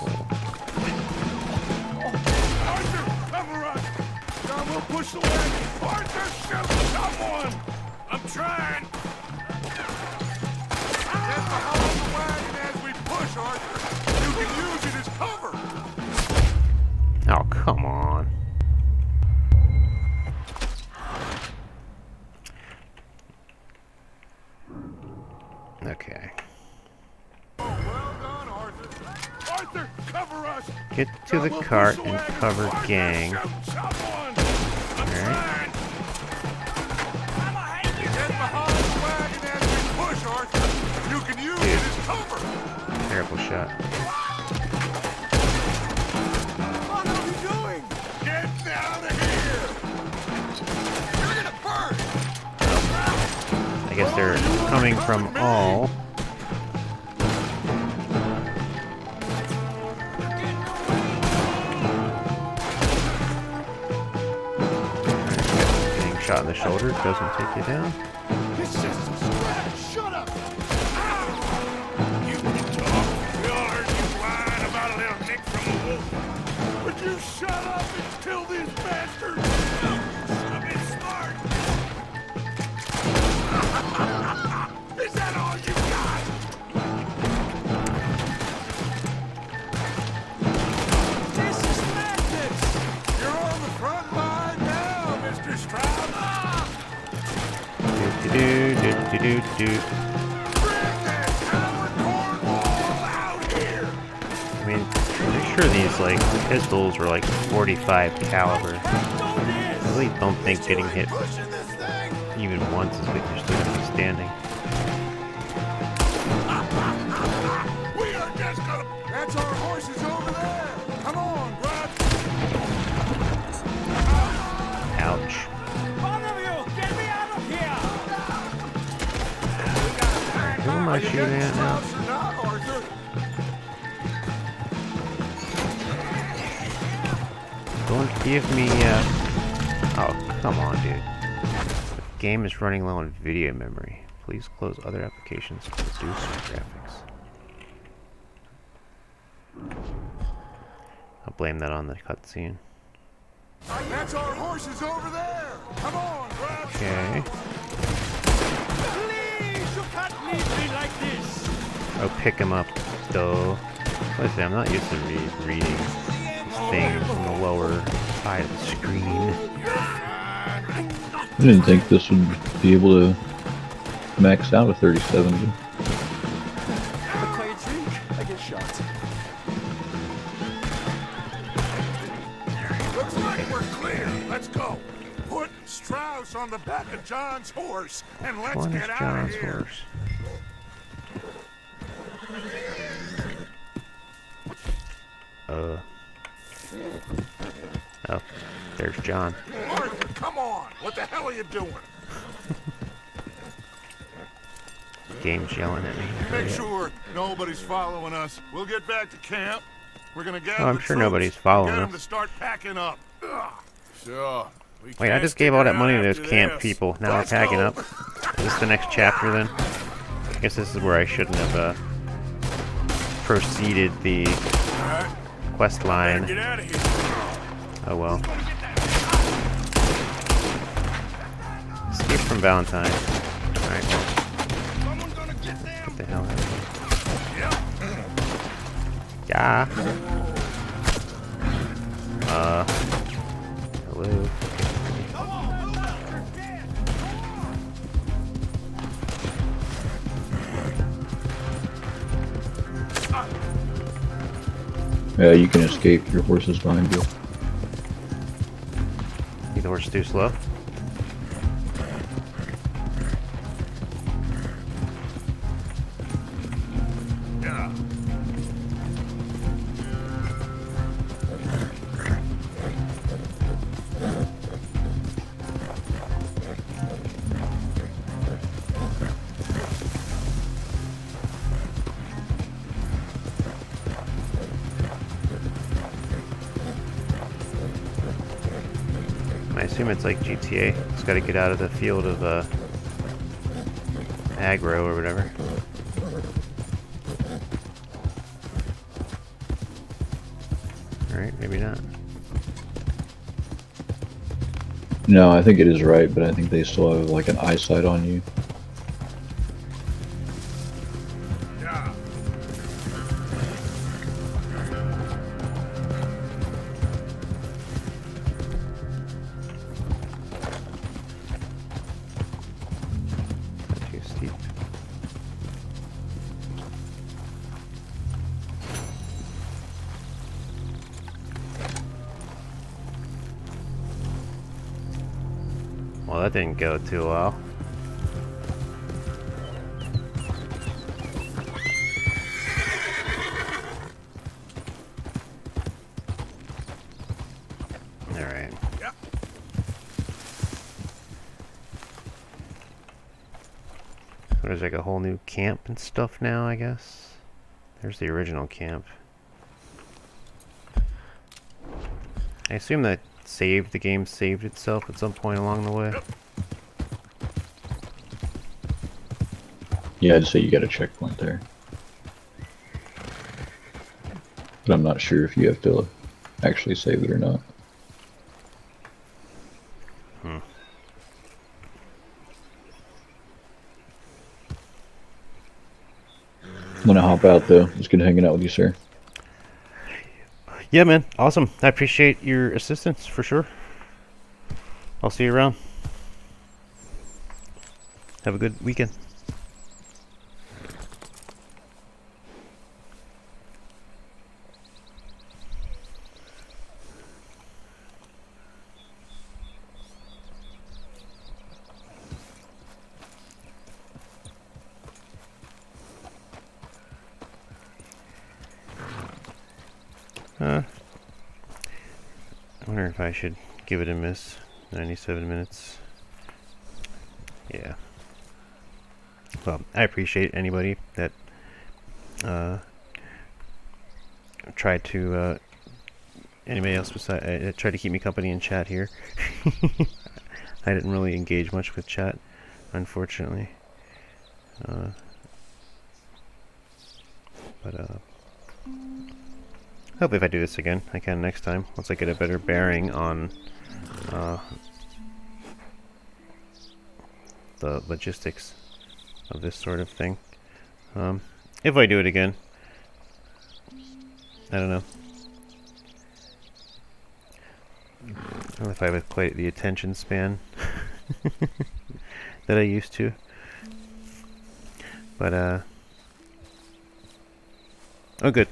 Arthur, cover us! John will push the wagon! Arthur, shoot someone! I'm trying! Get behind the wagon as we push, Arthur! You can use it as cover! Oh, come on. Okay. Arthur, cover us! Get to the cart and cover gang. Alright. Get behind the wagon as we push, Arthur! You can use it as cover! Terrible shot. What are you doing? Get out of here! You're gonna burn! I guess they're coming from all. Getting shot in the shoulder doesn't take you down. It's just a scratch! Shut up! You can talk. We all heard you whine about a little nick from a wolf. Would you shut up and kill these bastards? I'm being smart. Is that all you got? This is madness! You're on the front line now, Mr. Stroud. Do do do do do. I mean, I'm sure these like pistols were like 45 caliber. I really don't think getting hit even once is like you're still gonna be standing. We are just gonna. That's our horses over there. Come on, Brad. Ouch. One of you, get me out of here. Who am I shooting at now? Don't give me oh, come on, dude. The game is running low on video memory. Please close other applications to reduce graphics. I'll blame that on the cutscene. That's our horses over there. Come on, Brad. Okay. Please, you can't leave me like this. Oh, pick him up, though. Listen, I'm not used to reading things on the lower side of the screen. I didn't think this would be able to max out a 3070. I get shot. Looks like we're clear. Let's go. Put Strauss on the back of John's horse and let's One is get out of John's here. horse. Oh, there's John. Arthur, come on. What the hell are you doing? Game's yelling at me. Make sure nobody's following us. We'll get back to camp. We're gonna gather Oh, I'm the sure troops, nobody's following get them us. to start packing up. Sure. Wait, I just gave all that money to those camp people. Now we're packing up. Is this the next chapter then? I guess this is where I shouldn't have proceeded the quest line. Get out of here. Oh well. Escape from Valentine. Alright. What the hell? Hello. Yeah, you can escape. Your horse is behind you. Think the horse is too slow? Yeah. I assume it's like GTA. It's got to get out of the field of aggro or whatever. Alright, maybe not. No, I think it is right, but I think they still have like an eyesight on you. Yeah. Not too steep. Well, that didn't go too well. Alright. Yeah. So there's like a whole new camp and stuff now, I guess. There's the original camp. I assume that the game saved itself at some point along the way. Yeah, I'd say you got a checkpoint there. But I'm not sure if you have to actually save it or not. Hmm. I'm gonna hop out though. It's good hanging out with you, sir. Yeah, man. Awesome. I appreciate your assistance for sure. I'll see you around. Have a good weekend. I wonder if I should give it a miss. 97 minutes. Yeah. Well, I appreciate anybody that tried to anybody else beside tried to keep me company in chat here. I didn't really engage much with chat, unfortunately. But hopefully if I do this again, I can next time, once I get a better bearing on the logistics of this sort of thing. If I do it again, I don't know. I don't know if I have quite the attention span that I used to. But, oh good.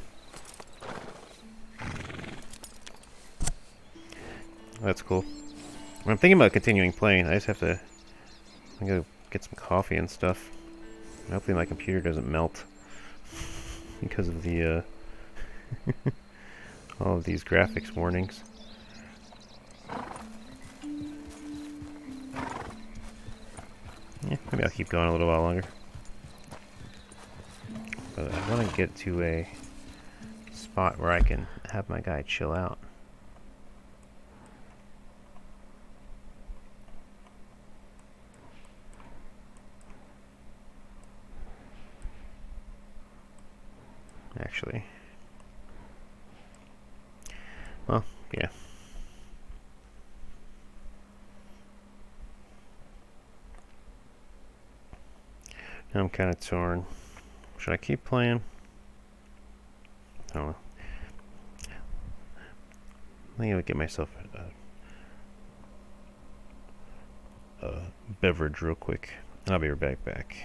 That's cool. I'm thinking about continuing playing. I just have to go get some coffee and stuff. Hopefully my computer doesn't melt because of the all of these graphics warnings. Yeah, maybe I'll keep going a little while longer. But I want to get to a spot where I can have my guy chill out. Actually. Well, yeah. I'm kind of torn. Should I keep playing? I don't know. I think I would get myself a beverage real quick. I'll be right back.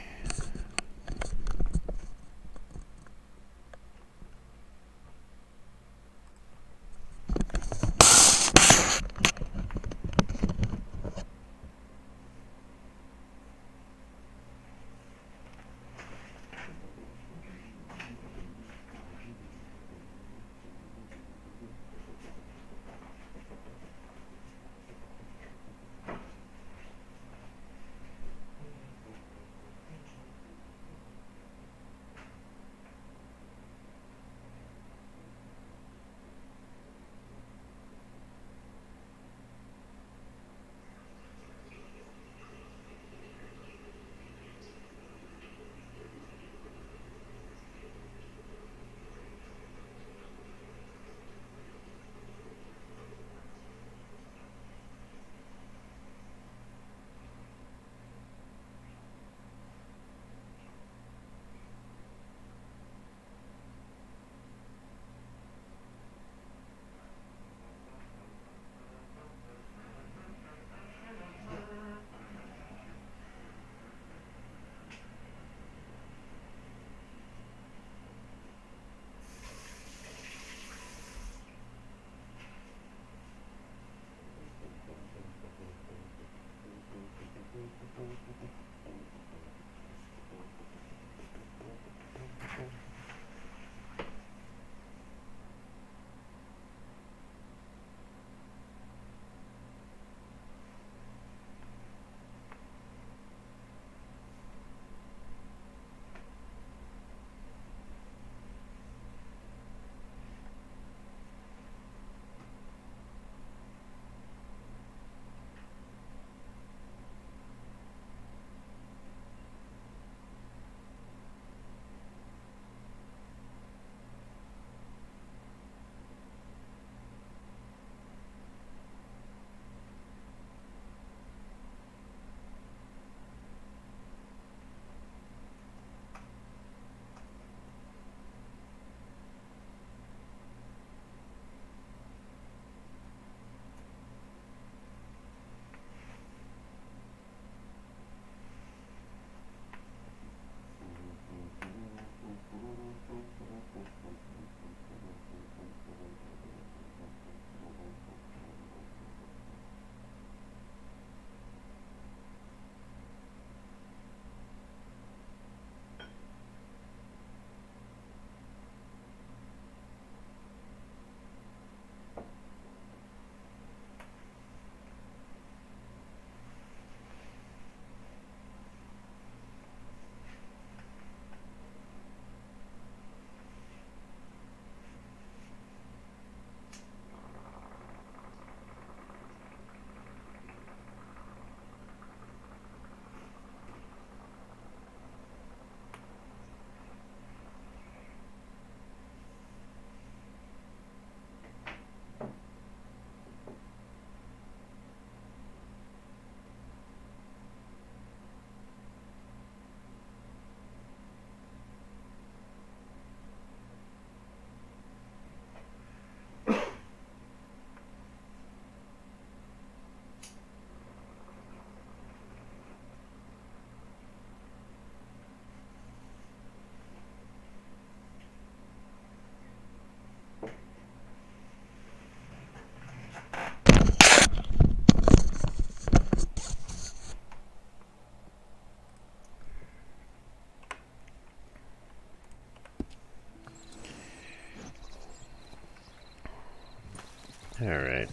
Alright.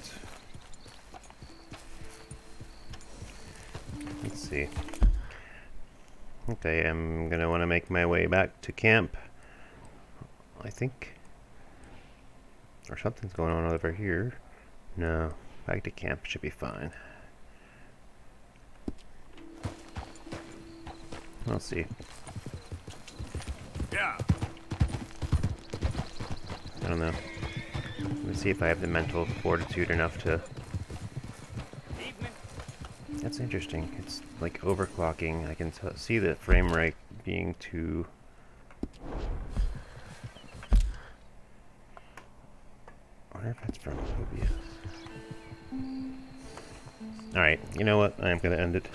Let's see. Okay, I'm gonna want to make my way back to camp, I think. Or something's going on over here. No, back to camp should be fine. We'll see. Yeah. I don't know. Let's see if I have the mental fortitude enough to... That's interesting. It's like overclocking. I can see the frame rate being too... I wonder if that's from Phobia. Alright, you know what? I am going to end it.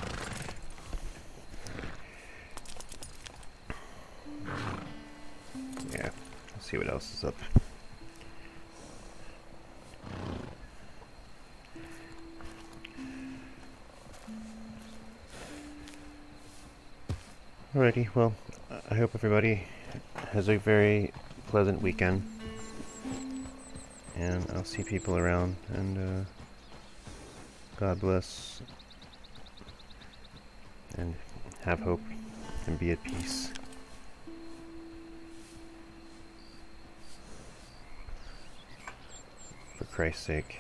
Yeah, let's see what else is up. Alrighty, well, I hope everybody has a very pleasant weekend. And I'll see people around, and God bless, and have hope, and be at peace. For Christ's sake.